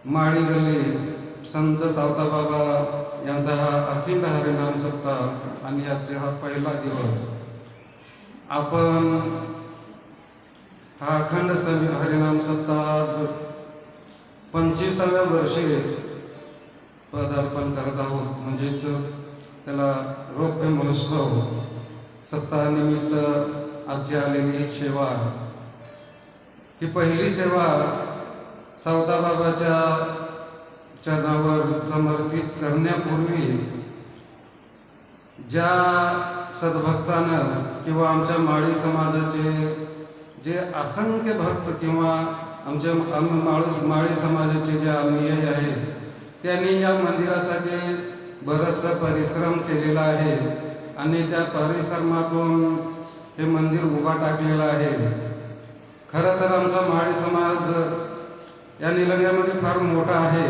माळी गल्ली संत सावताबाबा यांचा हा अखंड हरिनाम सप्ताह आणि आजचा हा पहिला दिवस. आपण हा अखंड हरिनाम सप्ताह आज 25व्या वर्षी पदार्पण करत आहोत. म्हणजेच त्याला रौप्य महोत्सव सप्ताहानिमित्त आजची आलेली एक सेवा. ही पहिली सेवा सावताबाबाच्या चरणावर समर्पित करण्यापूर्वी ज्या सद्भक्तानं किंवा आमच्या माळी समाजाचे जे असंख्य भक्त किंवा आमच्या माळी समाजाचे जे अनुयायी आहेत त्यांनी या मंदिरासाठी बराचसा परिश्रम केलेला आहे आणि त्या परिश्रमातून हे मंदिर उभा टाकलेलं आहे. खरं तर आमचा माळी समाज या निलंग्यामध्ये फार मोठा आहे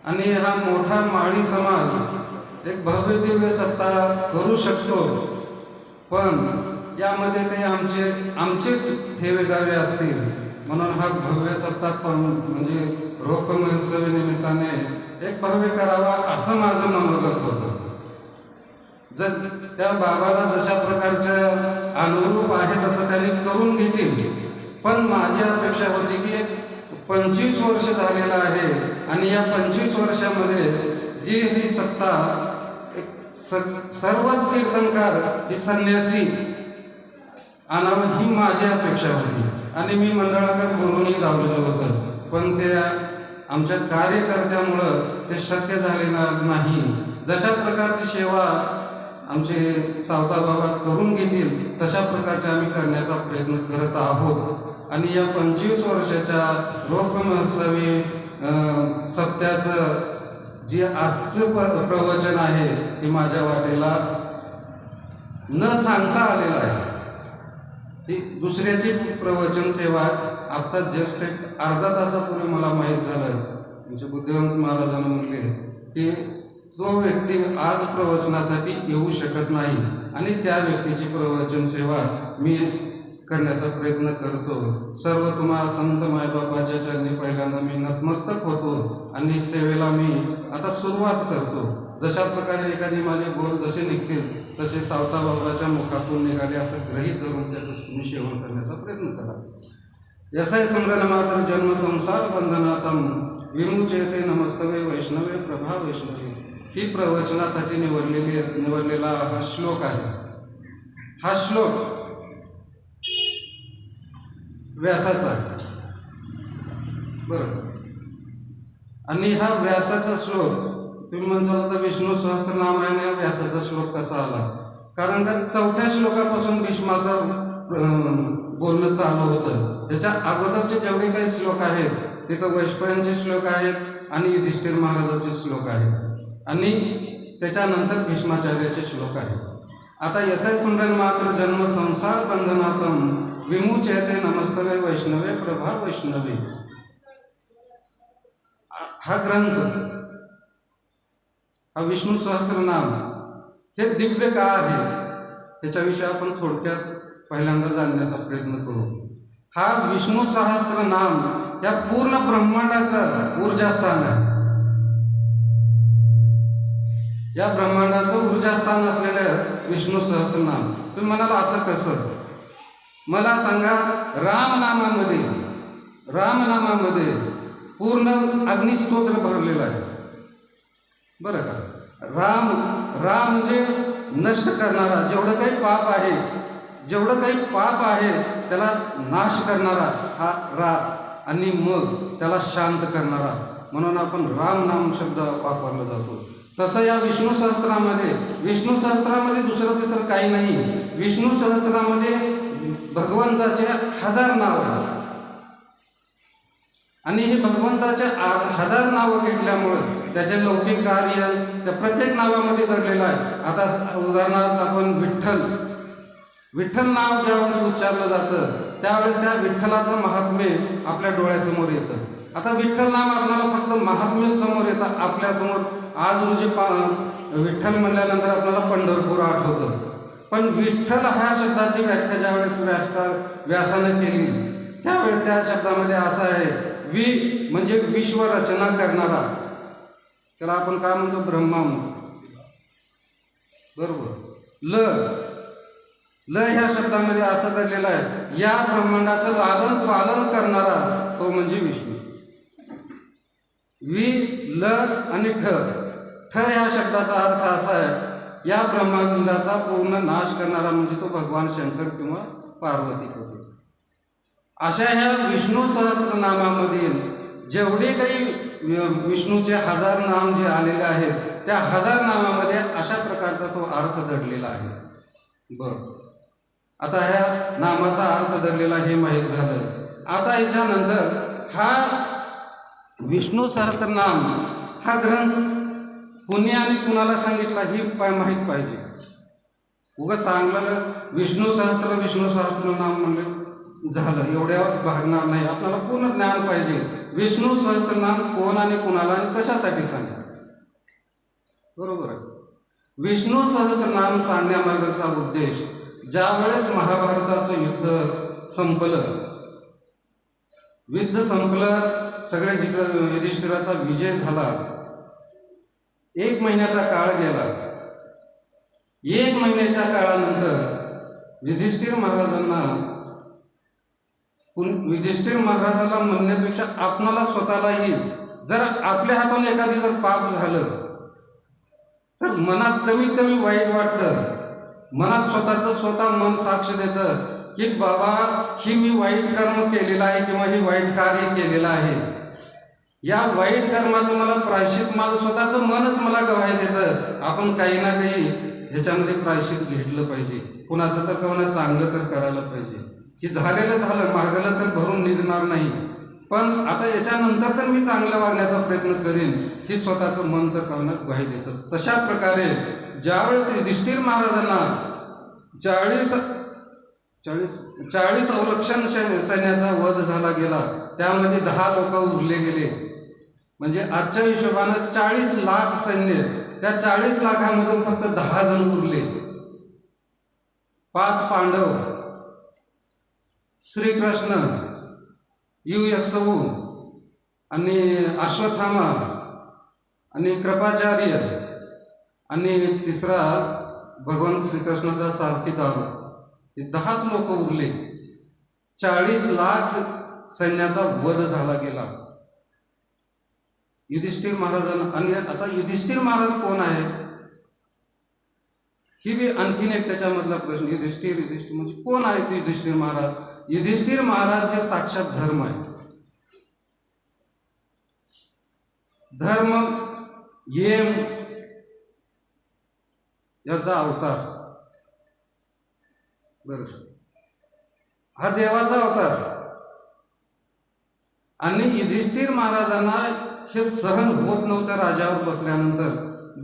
आणि हा मोठा माळी समाज एक भव्य दिव्य सप्ताह करू शकतो, पण यामध्ये काही आमचेच हेवे दावे असतील. म्हणून हा भव्य सप्ताह पण म्हणजे रौप्य महोत्सवी निमित्ताने एक भव्य करावा असं माझं मनोगत होतं. जर त्या बाबाला जशा प्रकारचं अनुरूप आहे तसं त्यांनी करून घेतील, पण माझी अपेक्षा होती की एक 25 वर्ष झालेलं आहे आणि या 25 वर्षामध्ये जी ही सत्ता सर्वच कीर्तनकार ही संन्यासी आणावं ही माझी अपेक्षा होती आणि मी मंडळाकडे बोलूनही धावलेलं होतं, पण ते आमच्या कार्यकर्त्यामुळं ते शक्य झाले नाही. जशा प्रकारची सेवा आमचे सावताबाबा करून घेतील तशा प्रकारचे आम्ही करण्याचा प्रयत्न करत आहोत आणि या 25 वर्षाच्या रौप्य महोत्सवी सप्त्याचं जे आजचं प्रवचन आहे ते माझ्या वाटेला न सांगता आलेलं आहे. ही दुसऱ्याची प्रवचन सेवा आत्ता जस्ट एक अर्धा तासापूर्वी मला माहीत झालं. त्यांचे बुद्धिवंत महाराजांना म्हणले की जो व्यक्ती आज प्रवचनासाठी येऊ शकत नाही आणि त्या व्यक्तीची प्रवचन सेवा मी करण्याचा प्रयत्न करतो. सर्व तुम्हा संत मायबापाच्या चरणी पहिल्यांदा मी नतमस्तक होतो आणि सेवेला मी आता सुरुवात करतो. जशा प्रकारे एखादी माझे बोल जसे निघतील तसे सावताबाबाच्या मुखातून निघाले असं गृहीत धरून त्याचं तुम्ही सेवन करण्याचा प्रयत्न करा. यसाय संग्रहमात्र जन्म संसार बंधनातम विमुचेते नमस्तवे वैष्णवे प्रभा वैष्णवे ही प्रवचनासाठी निवडलेला हा श्लोक आहे. हा श्लोक व्यासाचा आहे बरं, आणि हा व्यासाचा श्लोक तुम्ही म्हणसाल तर विष्णू सहस्त्रनामाने व्यासाचा श्लोक कसा आला, कारण का 4थ्या श्लोकापासून भीष्माचं बोलणं चालू होतं. त्याच्या अगोदरचे जेवढे काही श्लोक आहेत ते तर वैष्णवांचे श्लोक आहेत आणि युधिष्ठिर महाराजाचे श्लोक आहेत आणि त्याच्यानंतर भीष्माचार्याचे श्लोक आहेत. आता यसाय संग्रह मात्र जन्म संसार बंधनातम विमुचेते नमस्तवे वैष्णवे प्रभा वैष्णवी हा ग्रंथ, हा विष्णू सहस्त्रनाम हे दिव्य का आहे त्याच्याविषयी आपण थोडक्यात पहिल्यांदा जाणण्याचा प्रयत्न करू. हा विष्णू सहस्त्रनाम या पूर्ण ब्रह्मांडाचं ऊर्जास्थान आहे. या ब्रह्मांडाचं ऊर्जास्थान असलेलं विष्णू सहस्त्रनाम. तुम्ही म्हणाल असं कसं, मला सांगा. रामनामामध्ये पूर्ण अग्निस्तोत्र भरलेलं आहे बरं का. राम म्हणजे नष्ट करणारा, जेवढं काही पाप आहे त्याला नाश करणारा हा रा, आणि मग त्याला शांत करणारा, म्हणून आपण राम नाम शब्द वापरला जातो. तसं या विष्णू सहस्त्रामध्ये दुसरं तिसरं काही नाही. विष्णू सहस्त्रामध्ये भगवंताचे 1000 नाव आहेत आणि हे भगवंताचे 1000 नावं घेतल्यामुळं त्याचे लौकिक कार्य त्या प्रत्येक नावामध्ये दडलेलं आहे. आता उदाहरणार्थ आपण विठ्ठल नाव ज्यावेळेस उच्चारलं जातं त्यावेळेस त्या विठ्ठलाचं महात्म्य आपल्या डोळ्यासमोर येतं. आता विठ्ठल नाम आपल्याला फक्त महात्म्य समोर येतं आपल्यासमोर. आज रोजी विठ्ठल म्हणल्यानंतर आपल्याला पंढरपूर आठवतं, पण विठ्ठल ह्या शब्दाची व्याख्या ज्यावेळेस व्यासानं केली त्यावेळेस त्या शब्दामध्ये असं आहे, म्हणजे विश्व रचना करणारा, त्याला आपण काय म्हणतो, ब्रह्मा म्हणतो, बरोबर. ल ह्या शब्दामध्ये असं दडलेलं आहे, या ब्रह्मांडाचं लालन पालन करणारा तो म्हणजे विष्णू. ल आणि ठ ह्या शब्दाचा अर्थ असा आहे, या ब्रह्मांडाचा पूर्ण नाश करणारा म्हणजे तो भगवान शंकर किंवा पार्वती होते. अशा ह्या विष्णू सहस्त्रनामामधील जेवढे काही विष्णूचे 1000 नाम जे आलेले आहेत, त्या 1000 नामामध्ये अशा प्रकारचा तो अर्थ दडलेला आहे. आता ह्या नामाचा अर्थ दडलेला हे माहीत झालं. आता याच्यानंतर हा विष्णू सहस्त्रनाम हा ग्रंथ कुणी आणि कुणाला सांगितला ही माहीत पाहिजे. उगाच सांगलं विष्णू सहस्त्र नाम म्हणलं झालं, एवढ्यावर भागणार नाही. आपल्याला पूर्ण ज्ञान पाहिजे. विष्णू सहस्त्रनाम कोण आणि कुणाला आणि कशासाठी सांगितलं, बरोबर आहे. विष्णू सहस्त्रनाम सांगण्यामागचा उद्देश, ज्यावेळेस महाभारताचं युद्ध संपलं, सगळे जिकडं युधिष्ठिराचा विजय झाला, 1 महिन्याचा काळ गेला. 1 महिन्याच्या काळानंतर युधिष्ठिर महाराजाला म्हणण्यापेक्षा आपणाला स्वतःलाही जर आपल्या हातून एखादी जर पाप झालं तर मनात कमीत कमी वाईट वाटतं. मनात स्वतः मन साक्ष देतं की बाबा ही मी वाईट कर्म केलेलं आहे किंवा ही वाईट कार्य केलेलं आहे. या वाईट कर्माचं मला प्रायश्चित माझं स्वतःचं मनच मला गवाही देतं. आपण काही ना काही ह्याच्यामध्ये प्रायश्चित घेतलं पाहिजे. कुणाचं तर कोणा चांगलं तर करायला पाहिजे. की झालं मागलं तर भरून निघणार नाही, पण आता याच्यानंतर तर मी चांगलं वागण्याचा प्रयत्न करीन, ही स्वतःचं मन तर कोणा ग्वाही देतं. तशा प्रकारे ज्यावेळेस युधिष्ठिर महाराजांना 40 अवलक्षण सैन्याचा वध झाला गेला, त्यामध्ये 10 लोक उरले गेले. म्हणजे आजच्या हिशोबानं 40 लाख सैन्य, त्या 40 लाखामधून फक्त 10 जण उरले. 5 पांडव, श्रीकृष्ण, युयस्सवू आणि अश्वत्थामा आणि कृपाचार्य आणि तिसरा भगवान श्रीकृष्णाचा सारथी दारू, हे 10च लोक उरले. 40 लाख सैन्याचा वध झाला गेला युधिष्ठिर महाराजांना. आणि आता युधिष्ठिर महाराज कोण आहे ही बी आणखीन एक त्याच्यामधला प्रश्न. युधिष्ठिर म्हणजे कोण आहे ते युधिष्ठिर महाराज? युधिष्ठिर महाराज हे साक्षात धर्म आहे. धर्म येम याचा अवतार, बरोबर, हा देवाचा अवतार. आणि युधिष्ठिर महाराजांना हे सहन होत नव्हतं. राजावर बसल्यानंतर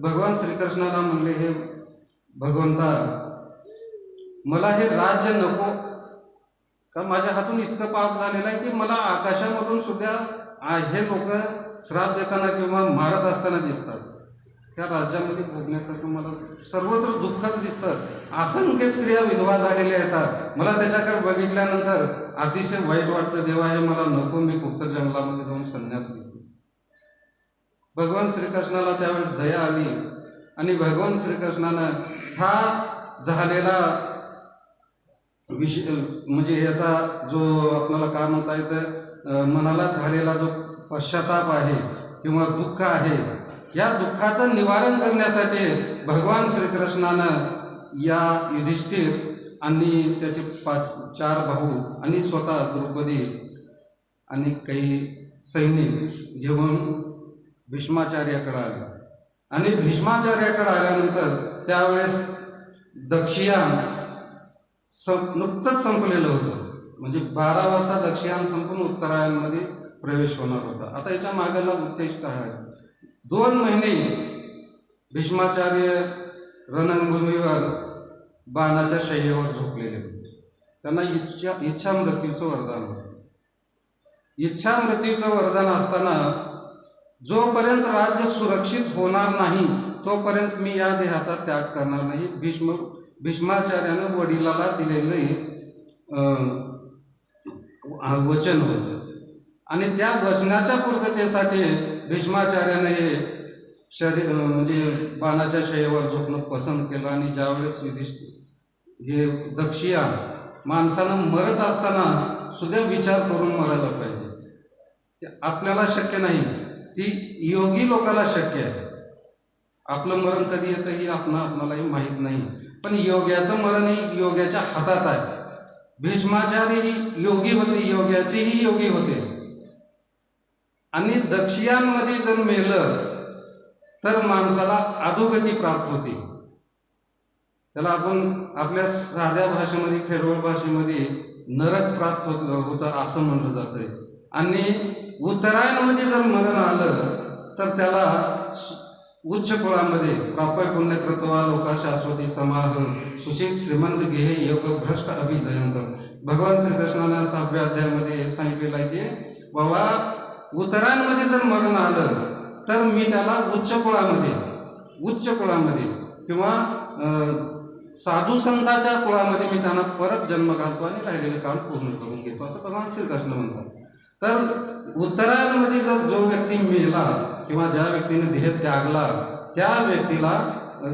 भगवान श्रीकृष्णाला म्हणले, हे भगवंता, मला हे राज्य नको, का माझ्या हातून इतकं पाप झालेलं आहे की मला आकाशामधून सुद्धा हे लोक श्राप देताना किंवा मारत असताना दिसतात. त्या राज्यामध्ये भोगण्यासाठी मला सर्वत्र दुःखच दिसतं. असंख्य स्त्रिया विधवा झालेल्या येतात. मला त्याच्याकडे बघितल्यानंतर अतिशय वाईट वाटतं. देवा, हे मला नको, मी गुप्त जंगलामध्ये जाऊन संन्यास घेतो. भगवान श्रीकृष्णाला त्यावेळेस दया आली आणि भगवान श्रीकृष्णानं हा झालेला विषय, म्हणजे याचा जो आपल्याला काय म्हणता येतं, मनाला झालेला जो पश्चाताप आहे किंवा दुःख आहे, या दुःखाचं निवारण करण्यासाठी भगवान श्रीकृष्णानं या युधिष्ठिर आणि त्याचे 4 भाऊ आणि स्वतः द्रौपदी आणि काही सैनिक घेऊन भीष्माचार्याकडे आले. आणि भीष्माचार्याकडे आल्यानंतर त्यावेळेस दक्षियान नुकतंच संपलेलं होतं. म्हणजे 12 वाजता दक्षियान संपून उत्तरायणमध्ये प्रवेश होणार होता. आता याच्या मागेला उद्देश काय आहे? 2 महिने भीष्माचार्य रणभूमीवर बाणाच्या शय्येवर झोपलेले होते. त्यांना इच्छा मृत्यूचं वरदान होतं. इच्छा मृत्यूचं वरदान असताना जोपर्यंत राज्य सुरक्षित होणार नाही तोपर्यंत मी या देहाचा त्याग करणार नाही, भीष्माचार्यानं वडिलाला दिलेले वचन होतं. आणि त्या वचनाच्या पूर्ततेसाठी भीष्माचार्याने हे शरीर म्हणजे बाणाच्या शयेवर झोपणं पसंत केलं. आणि ज्यावेळेस हे दक्षिया माणसानं मरत असताना सुद्धा विचार करून मरायला पाहिजे. ते आपल्याला शक्य नाही, ती योगी लोकाला शक्य आहे. आपलं मरण कधी येतं ही आपणालाही माहीत नाही, पण योग्याचं मरण ही योग्याच्या हातात आहे. भीष्माचार्य ही योगी होते, योग्याचेही योगी होते. आणि दक्षियांमध्ये जर मेलं तर माणसाला अधोगती प्राप्त होते. त्याला आपण आपल्या साध्या भाषेमध्ये, खेडवळ भाषेमध्ये नरक प्राप्त होतं असं म्हणलं जातंय. आणि उत्तरायणमध्ये जर मरण आलं तर त्याला उच्च कुळामध्ये प्राप्य पुण्य कृत्वा लोका शाश्वती समाह सुशील श्रीमंत गेहे योग भ्रष्ट अभिजयंत. भगवान श्रीकृष्णानं 6व्या अध्यायामध्ये सांगितलेलं आहे की बाबा उत्तरायणमध्ये जर मरण आलं तर मी त्याला उच्च कुळामध्ये किंवा साधू संतांच्या कुळामध्ये मी त्यांना परत जन्म घालतो आणि राहिलेले काम पूर्ण करून घेतो असं भगवान श्रीकृष्ण म्हणतात. तर उत्तरायणमध्ये जर जो व्यक्ती मेला किंवा ज्या व्यक्तीने देह त्यागला त्या व्यक्तीला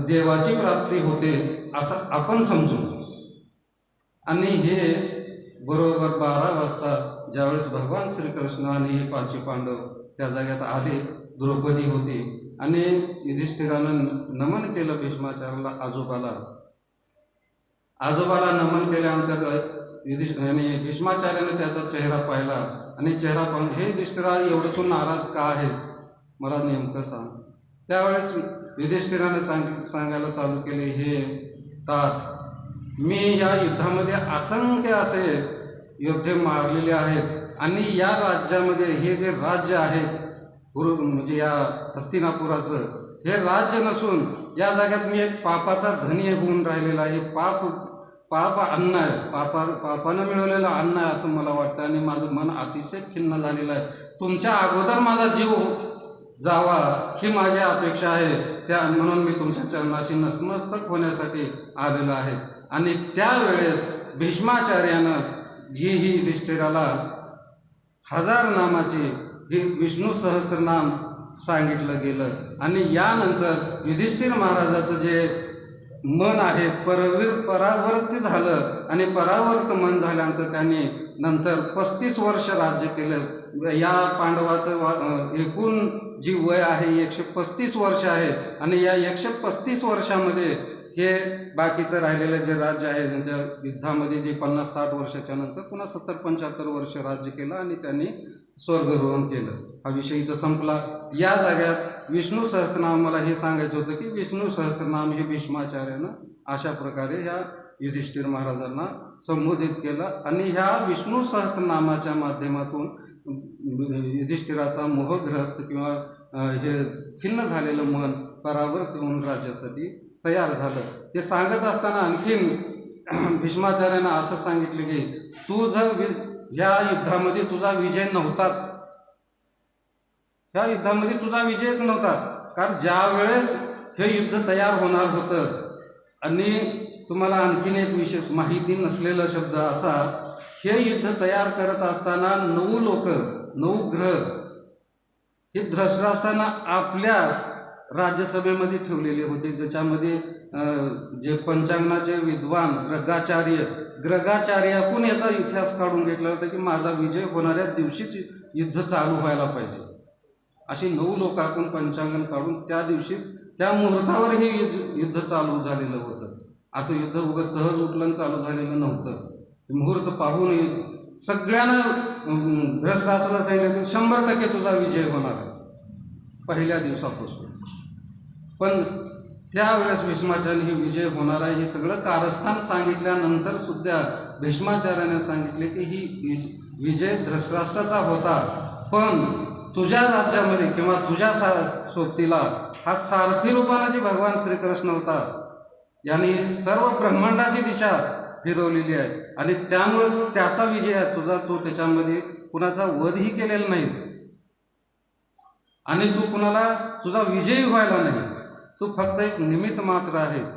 देवाची प्राप्ती होते असं आपण समजू. आणि हे बरोबर 12 वाजता ज्यावेळेस भगवान श्रीकृष्ण आणि 5 पांडव त्या जाग्यात आले, द्रौपदी होती आणि युधिष्ठिरानं नमन केलं भीष्माचार्याला, आजोबाला नमन केल्यानंतर आणि भीष्माचार्याने त्याचा चेहरा पाहिला आणि चेहरा पाहून हे युधिष्ठिरा एवढं तू नाराज का आहेस, मला नेमकं सांग. त्यावेळेस युधिष्ठिराने सांगायला चालू केले, हे तात, मी या युद्धामध्ये असंख्य असे योद्धे मारलेले आहेत आणि या राज्यामध्ये हे जे राज्य आहे म्हणजे या हस्तिनापुराचं हे राज्य नसून या जाग्यात मी एक पापाचा धनी होऊन राहिलेला आहे. पाप अन्न आहे, पापानं मिळवलेलं अन्न आहे असं मला वाटतं आणि माझं मन अतिशय खिन्न झालेलं आहे. तुमच्या अगोदर माझा जीव जावा ही माझी अपेक्षा आहे, म्हणून मी तुमच्या चरणाशी नतमस्तक होण्यासाठी आलेलो आहे. आणि त्यावेळेस भीष्माचार्यानं ही युधिष्ठिराला 1000 नामाची ही विष्णू सहस्त्रनाम सांगितलं गेलं. आणि यानंतर युधिष्ठिर महाराजाचं जे मन आहे परावर्तित झालं आणि परावर्त मन झाल्यानंतर त्यांनी नंतर 35 वर्ष राज्य केलं. या पांडवाचं एकूण जी वय आहे 135 वर्ष आहे आणि या 135 वर्षामध्ये हे बाकीचं राहिलेलं जे राज्य आहे त्यांच्या युद्धामध्ये जे 50-60 वर्षाच्या नंतर पुन्हा 70-75 वर्ष राज्य केलं आणि त्यांनी स्वर्गरोहण केलं. हा विषय इथं संपला. या जाग्यात विष्णू सहस्त्रनाम मला हे सांगायचं होतं की विष्णू सहस्त्रनाम हे भीष्माचार्यानं अशा प्रकारे ह्या युधिष्ठिर महाराजांना संबोधित केलं आणि ह्या विष्णू सहस्त्रनामाच्या माध्यमातून युधिष्ठिराचा मोहग्रस्त किंवा हे खिन्न झालेलं मन परावर्त होऊन राज्यासाठी तयार झालं. ते सांगत असताना आणखीन भीष्माचार्यानं असं सांगितलं की तू जर ह्या युद्धामध्ये तुझा विजय नव्हताच, ह्या युद्धामध्ये तुझा विजयच नव्हता, कारण ज्या वेळेस हे युद्ध तयार होणार होतं आणि तुम्हाला आणखीन एक विशेष माहिती नसलेला शब्द असा, हे युद्ध तयार करत असताना 9 लोक 9 ग्रह हे धृतराष्ट्रानं आपल्या राज्यसभेमध्ये ठेवलेले होते, ज्याच्यामध्ये जे पंचांगणाचे विद्वान ग्रगाचार्याकून याचा इतिहास काढून घेतला होता की माझा विजय होणाऱ्या दिवशीच युद्ध चालू व्हायला पाहिजे. अशी 9 लोकांकडून पंचांगण काढून त्या दिवशीच त्या मुहूर्तावर हे युद्ध चालू झालेलं होतं. असं युद्ध उगाच सहज उठलं चालू झालेलं नव्हतं. मुहूर्त पाहून सगळ्यांना धृतराष्ट्राला सांगितलं की 100% तुझा विजय होणार आहे पहिल्या दिवसापासून. पण त्यावेळेस भीष्माचार्याने हे विजय होणार आहे हे सगळं कारस्थान सांगितल्यानंतर सुद्धा भीष्माचार्याने सांगितले की ही विजय धृतराष्ट्राचा होता, पण तुझ्या राज्यामध्ये किंवा तुझ्या सोबतीला हा सारथी रूपाने जे भगवान श्रीकृष्ण होता याने सर्व ब्रह्मांडाची दिशा फिरवलेली आहे आणि त्यामुळे त्याचा विजय आहे तुझा. तू त्याच्यामध्ये कुणाचा वधही केलेला नाहीस आणि तू कुणाला तुझा विजयी व्हायला नाही, तू फक्त एक निमित्त मात्र आहेस.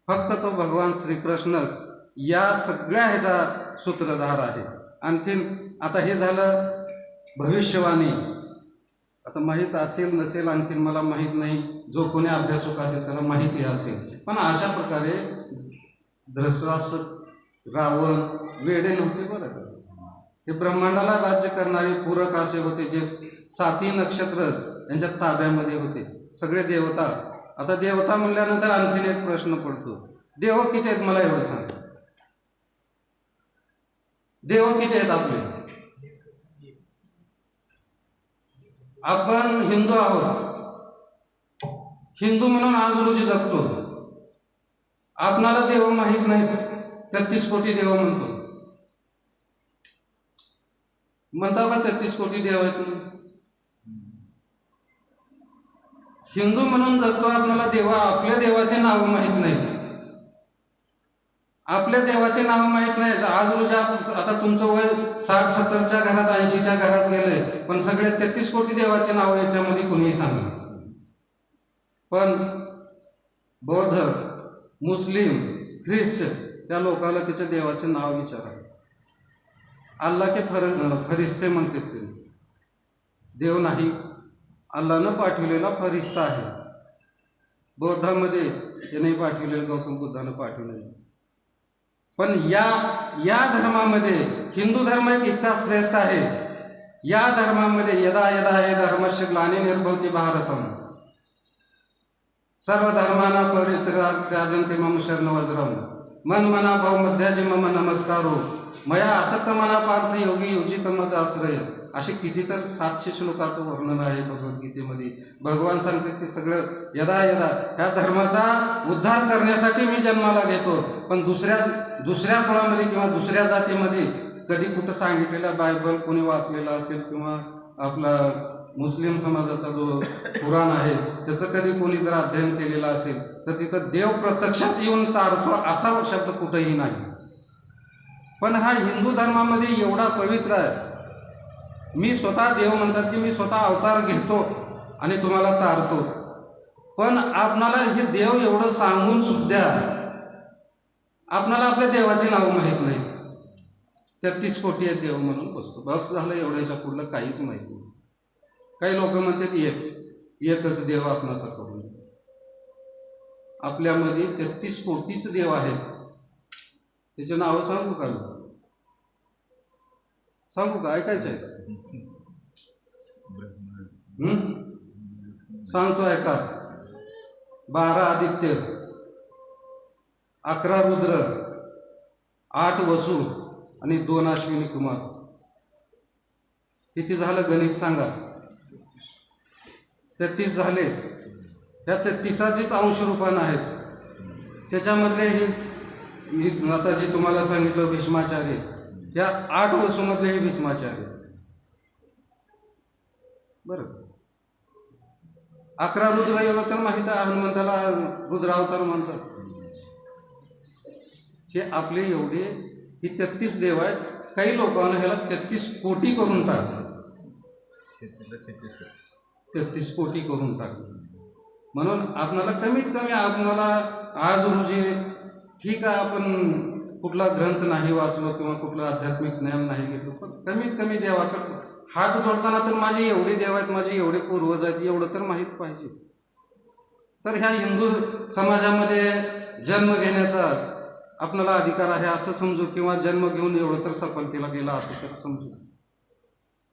फक्त तो भगवान श्रीकृष्णच या सगळ्या ह्याचा सूत्रधार आहे. आणखीन आता हे झालं भविष्यवाणी. आता माहीत असेल नसेल आणखीन मला माहीत नाही, जो कोणी अभ्यासक असेल त्याला माहिती असेल, पण अशा प्रकारे धृतराष्ट्र रावण वेडे नव्हते बरं का. हे ब्रह्मांडाला राज्य करणारे पूरक असे होते, जे 7 नक्षत्र त्यांच्या ताब्यामध्ये होते, सगळे देवता. आता देवता म्हणल्यानंतर आणखीन एक प्रश्न पडतो, देव किती आहेत मला एवढं सांग. देव किती आहेत आपले? आपण हिंदू आहोत, हिंदू म्हणून आज रोजी जगतो. आपणाला देव माहीत नाहीत, 33 कोटी देव म्हणतो. म्हणता का 33 कोटी देव आहेत म्हणून? हिंदू म्हणून जगतो, आपल्याला आपल्या देवाचे नाव माहीत नाहीत. आपल्या देवाचे नाव माहीत नाही. आज रोजी आता तुमचं वय 60-70च्या घरात 80च्या घरात गेलंय, पण सगळे 33 कोटी देवाचे नाव याच्यामध्ये कुणीही सांगा. पण बौद्ध, मुस्लिम, ख्रिश्चन त्या लोकांना त्याच्या देवाचे नाव विचारा. अल्लाह के फरिश्ते म्हणतात ते. देव नाही, अल्लानं पाठवलेला फरिश्ता आहे. बौद्धामध्ये याने पाठवलेलं, गौतम बुद्धानं पाठवलेलं. पण या धर्मामध्ये हिंदू धर्म एक इतका श्रेष्ठ आहे. या धर्मामध्ये यदा यदा हे धर्मस्य ग्लानी निर्भवती भारतम सर्व धर्माना परित्याजन्ते मम शरणवज्रम मन मना भाव मध्याजी मम नमस्कारो मया आसक्त मना पार्थ योगी योजित मद आश्रय. असे किती तर 700 श्लोकाचं वर्णन आहे भगवद्गीतेमध्ये. भगवान सांगतात की सगळं यदा यदा ह्या धर्माचा उद्धार करण्यासाठी मी जन्माला घेतो, पण दुसऱ्या कुळामध्ये किंवा दुसऱ्या जातीमध्ये कधी कुठं सांगितलेला बायबल कोणी वाचलेला असेल किंवा आपला मुस्लिम समाजाचा जो पुराण आहे त्याचं कधी कोणी जर अध्ययन केलेलं असेल तर तिथं देव प्रत्यक्षात येऊन तारतो असा शब्द कुठंही नाही. पण हा हिंदू धर्मामध्ये एवढा पवित्र आहे. मी स्वतः देव म्हणतात की मी स्वतः अवतार घेतो आणि तुम्हाला तारतो, पण आपणाला हे देव एवढं सांगून सुद्धा आपणाला आपल्या देवाचे नाव माहीत नाही. 33 कोटी आहे देव म्हणून बसतो, बस झालं, एवढ्याच्या पुढलं काहीच माहिती नाही. काही लोक म्हणतात एकच देव आपणाचा करून. आपल्यामध्ये 33 कोटीच देव आहेत. त्याचे नाव सांगू का? सांगू का? ऐकायचं आहे? सांगतो ऐका. 12 आदित्य, 11 रुद्र, 8 वसु आणि 2 अश्विनी कुमार. किती झालं गणित सांगा? 33 झाले. त्या 33च अंश रूपान आहेत. त्याच्यामधले हे आता जे तुम्हाला सांगितलं भीष्माचार्य, त्या 8 वसूमधले हे भीष्माचार्य. बरं, 11 रुद्र एवढं तर माहित आहे, हनुमंताला रुद्रावतार म्हणतात. हे आपले एवढे ही 33 देव आहेत. काही लोकांना ह्याला 33 कोटी करून टाकलं. 33 कोटी करून टाकलं. म्हणून आपणाला कमीत कमी आपणाला आज रोजी ठीक आहे आपण कुठला ग्रंथ नाही वाचलो किंवा कुठलं आध्यात्मिक ज्ञान नाही घेतलं, पण कमीत कमी देवाकडे हात जोडताना तर माझे एवढे देव आहेत, माझे एवढे पूर्वज आहेत एवढं तर माहीत पाहिजे. तर ह्या हिंदू समाजामध्ये जन्म घेण्याचा आपल्याला अधिकार आहे असं समजू, किंवा जन्म घेऊन एवढं तर सफलतेला गेला असं तर समजू.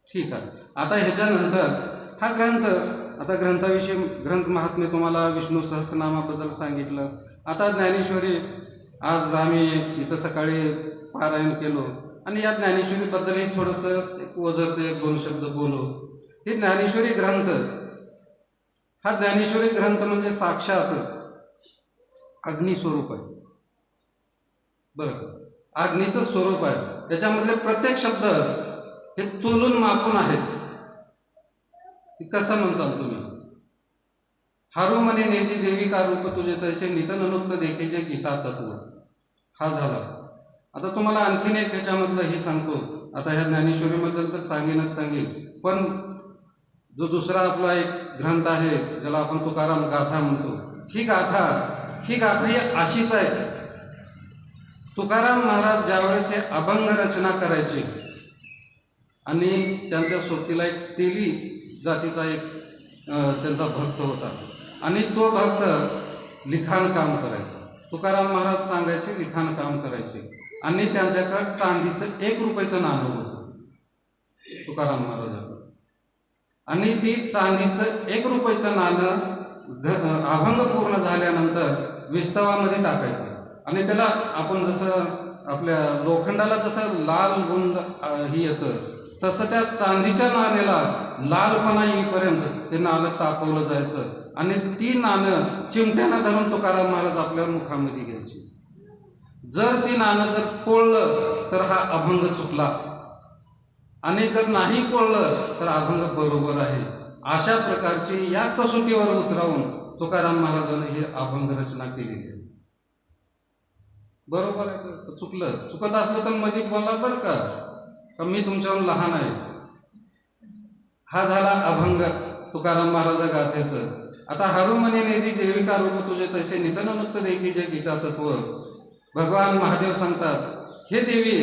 ठीक आहे. आता ह्याच्यानंतर हा ग्रंथ, आता ग्रंथाविषयी ग्रंथ महात्म्य तुम्हाला विष्णू सहस्त्रनामाबद्दल सांगितलं. आता ज्ञानेश्वरी आज आम्ही इथं सकाळी पारायण केलो आणि या ज्ञानेश्वरीबद्दलही थोडंसं एक वजत 1-2 शब्द बोलू. हे ज्ञानेश्वरी ग्रंथ, हा ज्ञानेश्वरी ग्रंथ म्हणजे साक्षात अग्निस्वरूप आहे. बरं, अग्नीचं स्वरूप आहे. त्याच्यामधले प्रत्येक शब्द हे तोलून मापून आहेत. कसं म्हणसाल तुम्ही? हारू म्हणे नेजी देवी का रूप तुझे तैसे नितन अनुक्त देखेचे गीता तत्व. हा झाला. आता तुम्हाला आणखीन एक ह्याच्यामधलं हे सांगतो. आता ह्या ज्ञानेश्वरीबद्दल तर सांगेन, पण जो दुसरा आपला एक ग्रंथ आहे ज्याला आपण तुकाराम गाथा म्हणतो, ही गाथा ही अशीच आहे. तुकाराम महाराज ज्यावेळेस हे अभंग रचना करायचे आणि त्यांच्या सोबतीला एक तेली जातीचा एक त्यांचा भक्त होता आणि तो भक्त लिखाण काम करायचा. तुकाराम महाराज सांगायचे, लिखाण काम करायचे आणि त्यांच्याकडे चांदीचं 1 रुपयाचं नाणं होतं तुकाराम महाराजाकडं. आणि ती चांदीचं 1 रुपयाचं नाणं अभंग पूर्ण झाल्यानंतर विस्तवामध्ये टाकायचं आणि त्याला आपण जसं आपल्या लोखंडाला जसं लाल गुंद ही येतं तसं त्या चांदीच्या नाण्याला लालपणा येईपर्यंत ते नाणं तापवलं जायचं आणि ती नाणं चिमट्यानं धरून तुकाराम महाराज आपल्या मुखामध्ये घ्यायची. जर ती नाणं जर पोळलं तर हा अभंग चुकला आणि जर नाही पोळलं तर अभंग बरोबर आहे. अशा प्रकारची या कसोटीवर उतरावून तुकाराम महाराजांनी ही अभंग रचना केलेली आहे. बरोबर आहे, चुकत असलं तर मध्ये बोला बरं का मी तुमच्याहून लहान आहे. हा झाला अभंग तुकाराम महाराजा गाथेचं. आता हरुमनी नेदी देविका रूप तुझे तसे नितननुक्त देखी जे गीता तत्व भगवान महादेव सांगतात, हे देवी,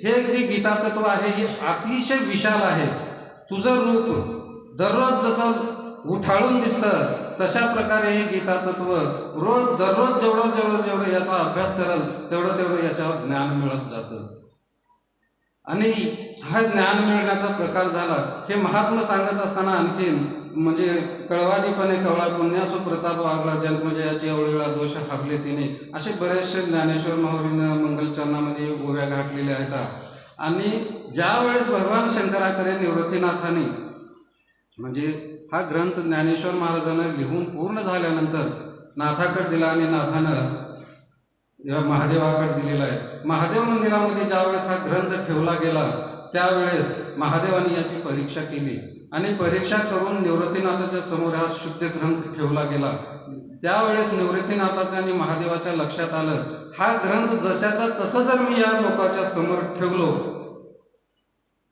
हे जे गीता तत्व आहे हे अतिशय विशाल आहे. तुझं रूप दररोज जसं उठाळून दिसतं तशा प्रकारे हे गीता तत्व दररोज जेवढं याचा अभ्यास कराल तेवढं याच्यावर ज्ञान मिळत जातं. आणि हा ज्ञान मिळण्याचा प्रकार झाला. हे महात्मा सांगत असताना आणखीन म्हणजे कळवादीपणे कवळा पुण्यासु प्रताप वागला जन्मजयाची अवळीला दोष हाकले तिने, असे बरेचसे ज्ञानेश्वर माऊलीनं मंगलचरणामध्ये ओव्या घातलेल्या आहेत. आणि ज्या वेळेस भगवान शंकराकडे निवृत्तीनाथांनी म्हणजे हा ग्रंथ ज्ञानेश्वर महाराजांना लिहून पूर्ण झाल्यानंतर नाथाकडे दिला आणि नाथानं या महादेवाकडे दिलेला आहे. महादेव मंदिरामध्ये ज्यावेळेस हा ग्रंथ ठेवला गेला त्यावेळेस महादेवाने याची परीक्षा केली आणि परीक्षा करून निवृत्तीनाथाच्या समोर हा शुद्ध ग्रंथ ठेवला गेला. त्यावेळेस निवृत्तीनाथाच्या आणि महादेवाच्या लक्षात आलं, हा ग्रंथ जशाचा तसं जर मी या लोकांच्या समोर ठेवलो,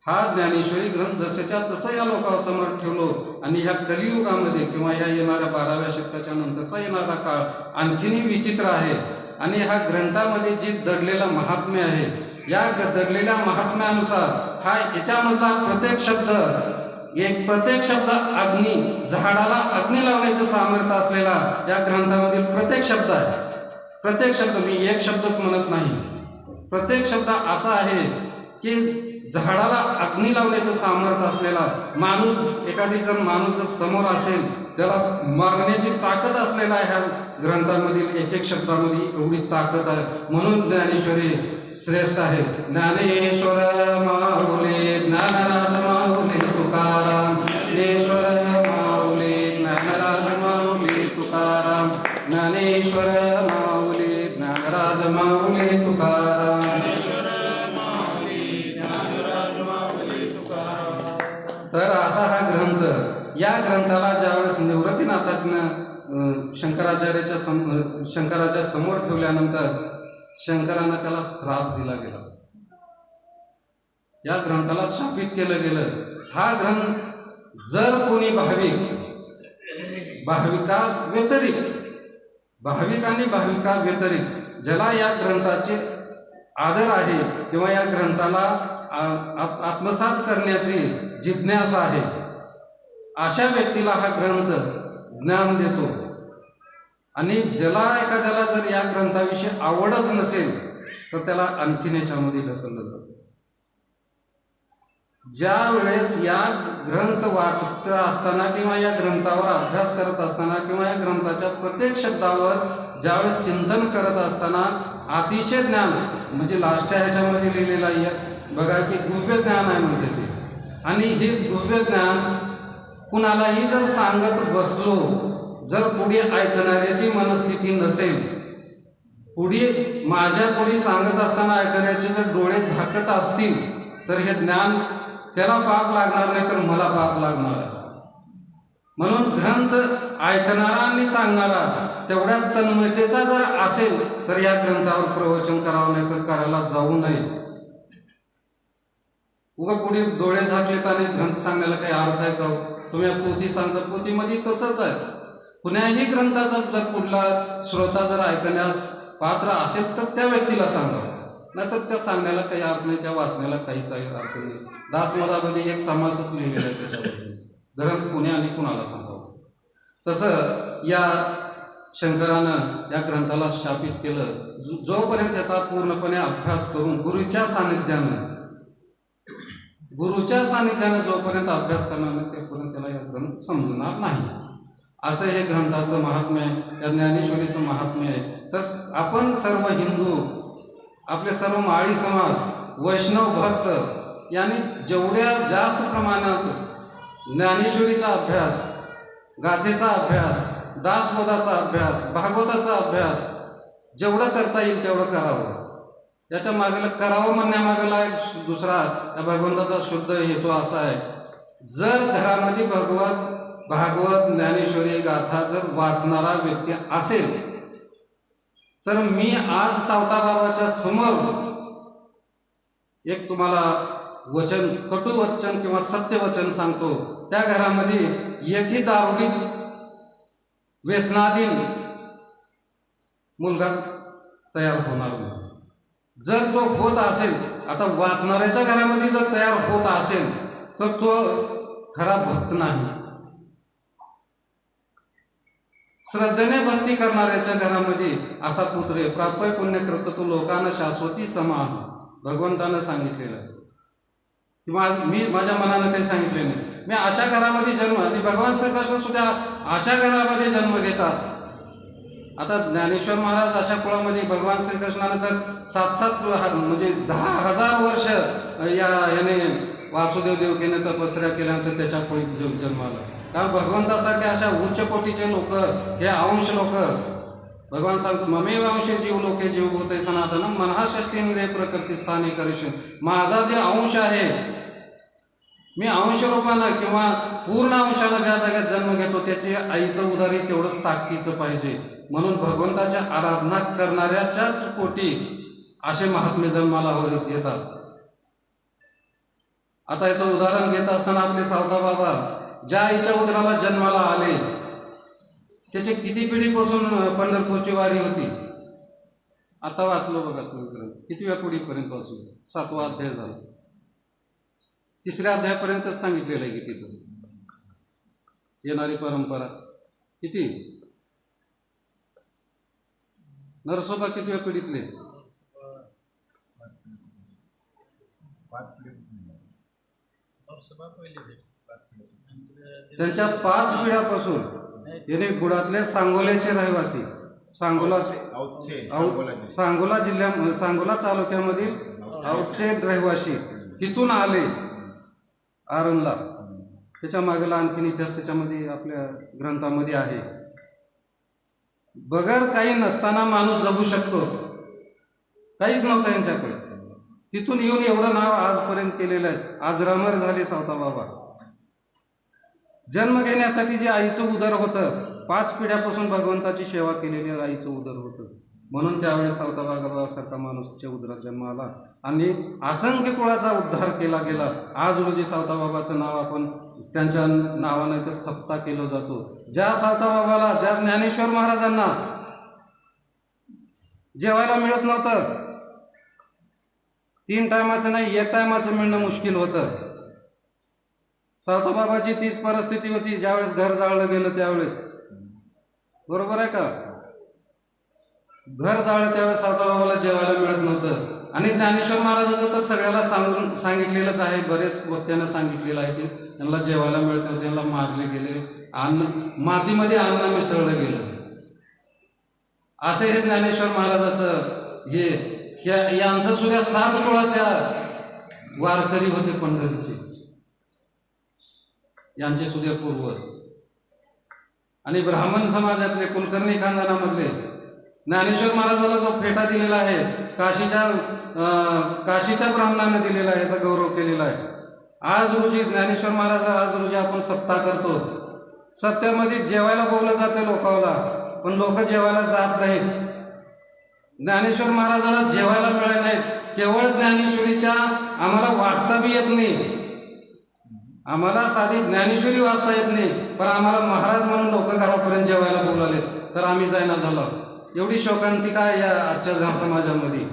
हा ज्ञानेश्वरी ग्रंथ जशाच्या तसं या लोकांसमोर ठेवलो आणि ह्या कलियुगामध्ये किंवा ह्या येणाऱ्या 12व्या शतकाच्या नंतरचा येणारा काळ आणखीनही विचित्र आहे. आणि ह्या ग्रंथामध्ये जी दडलेला महात्म्य आहे, या दडलेल्या महात्म्यानुसार हा याच्यामधला प्रत्येक शब्द अग्नी, झाडाला अग्नी लावण्याचं सामर्थ्य असलेला या ग्रंथामधील प्रत्येक शब्द आहे. प्रत्येक शब्द, मी एक शब्दच म्हणत नाही, प्रत्येक शब्द असा आहे की झाडाला अग्नी लावण्याचं सामर्थ्य असलेला माणूस, एखादी जर माणूस जर समोर असेल त्याला मारण्याची ताकद असलेला ह्या ग्रंथांमधील एक शब्दामध्ये एवढी ताकद आहे. म्हणून ज्ञानेश्वरी श्रेष्ठ आहे. ज्ञानेश्वर माऊली ज्ञानराज माऊली तुकाराम, ज्ञानेश्वर माऊली ज्ञानराज माऊली तुकाराम, ज्ञानेश्वर माऊली ज्ञानराज माऊली तुकाराम. तर असा हा ग्रंथ, या ग्रंथाला ज्यावेळेस निवृत्तीनाथानं शंकराच्या समोर ठेवल्यानंतर शंकरांना त्याला श्राप दिला गेला. या ग्रंथाला शापित केलं गेलं. हा ग्रंथ जर कोणी भाविक आणि भाविका व्यतिरिक्त ज्याला या ज्ञाचे आदर आहे किंवा या ग्रंथाला आत्मसात करण्याची जिज्ञासा आहे, अशा व्यक्तीला हा ग्रंथ ज्ञान देतो. आणि ज्याला एखाद्याला जर या ग्रंथाविषयी आवडच नसेल तर त्याला आणखीन याच्यामध्ये ढकललं जातं. ज्या वेळेस या ग्रंथ वाचत असताना किंवा या ग्रंथावर अभ्यास करत असताना किंवा या ग्रंथाच्या प्रत्येक शब्दावर ज्यावेळेस चिंतन करत असताना अतिशय ज्ञान, म्हणजे लास्टच्या ह्याच्यामध्ये लिहिलेलं आहे बघा की गुह्य ज्ञान आहे म्हणते ते. आणि हे गुह्य ज्ञान कुणालाही जर सांगत बसलो, जर पुढे ऐकणाऱ्याची मनस्थिती नसेल, माझ्या पुढे सांगत असताना ऐकण्याचे जर डोळे झाकत असतील तर हे ज्ञान त्याला पाप लागणार नाही तर मला पाप लागणार आहे. म्हणून ग्रंथ ऐकणारा आणि सांगणारा तेवढ्या तन्मयतेचा जर असेल तर या ग्रंथावर प्रवचन करावं, नाही तर करायला जाऊ नये. उगा पुढे डोळे झाकलेत आणि ग्रंथ सांगण्याला काही अर्थ आहे का? तुम्ही पोथी सांगता, पोथीमध्ये तसंच आहे. कुणाही ग्रंथाचा जर कुठला श्रोता जर ऐकण्यास पात्र असेल तर त्या व्यक्तीला सांगावं. नाहीतर त्या सांगण्याला काही अर्थ नाही, त्या वाचण्याला काहीच अर्थ नाही. दासमोदामध्ये एक समासच लिहिलेला आहे त्याच्यामध्ये, ग्रंथ कोणी आणि कुणाला सांगावं. तसं या शंकरानं या ग्रंथाला स्थापित केलं. जोपर्यंत त्याचा पूर्णपणे अभ्यास करून गुरुच्या सानिध्यानं जोपर्यंत अभ्यास करणार नाही तेपर्यंत त्याला या ग्रंथ समजणार नाही. असं हे ग्रंथाचं महात्म्य आहे, या ज्ञानेश्वरीचं महात्म्य आहे. तर आपण सर्व हिंदू, आपले सर्व माळी समाज, वैष्णव भक्त यांनी जेवढ्या जास्त प्रमाणात ज्ञानेश्वरीचा अभ्यास, गाथेचा अभ्यास, दासबोधाचा अभ्यास, भागवताचा अभ्यास जेवढं करता येईल तेवढं करावं. याच्या मागेला करावं म्हणण्यामागेला एक दुसरा या भगवंताचा शुद्ध हेतू असा आहे, जर घरामध्ये भागवत ज्ञानेश्वरी गाथा जर वाचणारा व्यक्ती असेल तर मी आज सावताबाबाच्या समोर एक तुम्हाला वचन, कटुवचन किंवा सत्यवचन सांगतो, त्या घरामध्ये एकही दारुडीत व्यसनाधीन मुलगा तयार होणार नाही. जर तो होत असेल, आता वाचणाऱ्याच्या घरामध्ये जर तयार होत असेल तर तो खरा भक्त नाही. श्रद्धेने भक्ती करणाऱ्याच्या घरामध्ये असा पुत्र प्राप्य पुण्य करतो तो लोकांना शाश्वती समान भगवंतानं सांगितलेलं. किंवा मी माझ्या मनानं काही सांगितले नाही. मी अशा घरामध्ये जन्म, आणि भगवान श्रीकृष्ण सुद्धा अशा घरामध्ये जन्म घेतात. आता ज्ञानेश्वर महाराज अशा कुळामध्ये, भगवान श्रीकृष्णानं तर 7 म्हणजे 10,000 वर्ष याने वासुदेव देवकीने तपस्या केल्यानंतर त्याच्या कुळी जन्माला. कारण भगवंतासारखे अशा उच्च कोटीचे लोक, हे अंश लोक, भगवान सांगतो ममेव अंशे जीव लोके जीव भूते सनातनम मनःषष्टींद्रिय प्रकृती स्थाने करिष्यन. माझा जे अंश आहे, मी अंश रूपानं किंवा पूर्ण अंशाला ज्या जागेत जन्म घेतो त्याची आईचं उदारी तेवढंच ताकदीचं पाहिजे. म्हणून भगवंताच्या आराधना करणाऱ्याच्याच पोटी असे महात्मे जन्माला येतात. आता याचं उदाहरण घेत असताना आपले सावताबाबा ज्या आईच्या उदराला जन्माला आले त्याचे किती पिढीपासून पंढरपूरची वारी होती. आता वाचलो बघा तुम्ही, कितव्या पिढीपर्यंत वाचलो? 7वा अध्याय झाला. 3ऱ्या अध्यायापर्यंतच सांगितलेलं आहे की तिथं येणारी परंपरा किती. नरसोबा कितव्या पिढीतले? त्यांच्या 5 पिढ्यापासून याने गुडातले सांगोल्याचे रहिवासी, सांगोला जिल्ह्या, सांगोला तालुक्यामधील औचे रहिवासी तिथून आले आरणला. त्याच्या मागेला आणखीन इतिहास त्याच्यामध्ये आपल्या ग्रंथामध्ये आहे. बगर काही नसताना माणूस जगू शकतो, काहीच नव्हतं यांच्याकडे. तिथून येऊन एवढं नाव आजपर्यंत केलेलं आहे. आज रामर झाले सावताबाबा. जन्म घेण्यासाठी जे आईचं उदर होतं, 5 पिढ्यापासून भगवंताची सेवा केलेली आईचं उदर होतं. म्हणून त्यावेळेस सावताबाबासारखा माणूसच्या उदरात जन्म आला आणि असंख्य कुळाचा उद्धार केला गेला. आज रोजी सावताबाबाचं नाव आपण त्यांच्या नावानं इथं सप्ताह केलं जातो. ज्या सावताबाबाला, ज्या ज्ञानेश्वर महाराजांना जेवायला मिळत नव्हतं, 3 टायमाचं नाही 1 टायमाचं मिळणं मुश्किल होतं. सावताबाबाची तीच परिस्थिती होती ज्यावेळेस घर जाळलं गेलं त्यावेळेस. बरोबर आहे का? घर जाळलं त्यावेळेस सावताबाबाला जेवायला मिळत नव्हतं. आणि ज्ञानेश्वर महाराजांचं तर सगळ्याला सांगितलेलंच आहे, बरेच वक्त्यांना सांगितलेलं आहे की त्यांना जेवायला मिळत नव्हतं, त्यांना मारले गेले, मातीमध्ये अन्न मिसळलं गेलं. असे हे ज्ञानेश्वर महाराजाचं हे यांचं सुद्धा 7 कुळाच्या वारकरी होते पंढरीचे, यांचे सुद्धा पूर्वज. आणि ब्राह्मण समाजातले कुलकर्णी खानदानामधले ज्ञानेश्वर महाराजाला जो फेटा दिलेला आहे, काशीच्या ब्राह्मणाने दिलेला आहे, याचा गौरव केलेला आहे. आज रोजी ज्ञानेश्वर महाराज, आज रोजी आपण सप्ताह करतो. सप्त्यामध्ये जेवायला बोललं जाते लोकांना, पण लोक जेवायला जात नाहीत. ज्ञानेश्वर महाराजाला जेवायला मिळत नाहीत. केवळ ज्ञानेश्वरीच्या आम्हाला वाचता बी येत नाही, आम्हाला साधी ज्ञानेश्वरी वाचता येत नाही, पण आम्हाला महाराज म्हणून लोक घरापर्यंत जेवायला बोलावले तर आम्ही जायना झालो. एवढी शोकांतिका या आजच्या समाजामध्ये.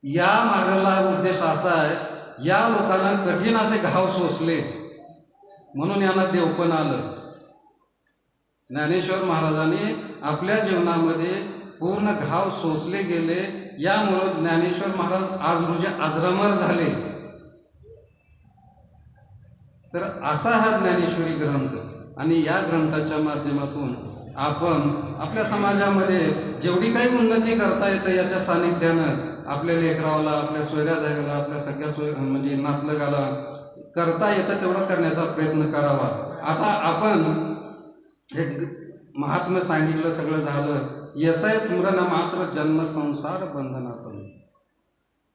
या मागला उद्देश असा आहे, या लोकांना कठीण असे घाव सोसले म्हणून यांना देवपण आलं. ज्ञानेश्वर महाराजांनी आपल्या जीवनामध्ये पूर्ण घाव सोसले गेले, यामुळं ज्ञानेश्वर महाराज आज रोजी अजरामर झाले. तर असा हा ज्ञानेश्वरी ग्रंथ, आणि या ग्रंथाच्या माध्यमातून आपण आपल्या समाजामध्ये जेवढी काही उन्नती करता येतं याच्या सानिध्यानं आपल्या लेकरावाला, आपल्या सोयऱ्याधाऱ्याला, आपल्या सगळ्या म्हणजे नातलगाला करता येतं तेवढं करण्याचा प्रयत्न करावा. आता आपण हे महात्म्य सांगितलं, सगळं झालं. यशय स्मरण मात्र जन्म संसार बंधनातून.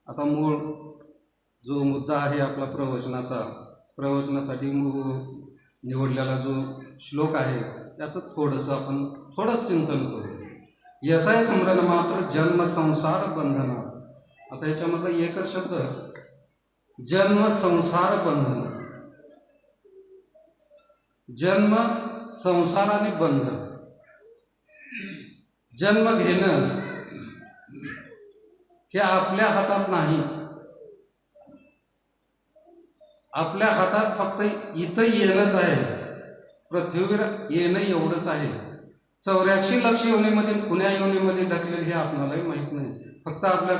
आता मूळ जो मुद्दा आहे आपला प्रवचनासाठी निवडलेला जो श्लोक आहे त्याचं थोडंसं चिंतन करू. यशय स्मरण मात्र जन्म संसार बंधनात. आता याच्यामधला एकच शब्द जन्म संसार बंधन. जन्म, संसार आणि बंधन. जन्म घेणं हे आपल्या हातात नाही. आपल्या हातात फक्त इथं येणंच आहे, पृथ्वीवर येणं एवढंच आहे. 84 लक्ष योनीमध्ये कुण्या योनीमध्ये ढकलेल हे आपणालाही माहीत नाही. फक्त आपल्या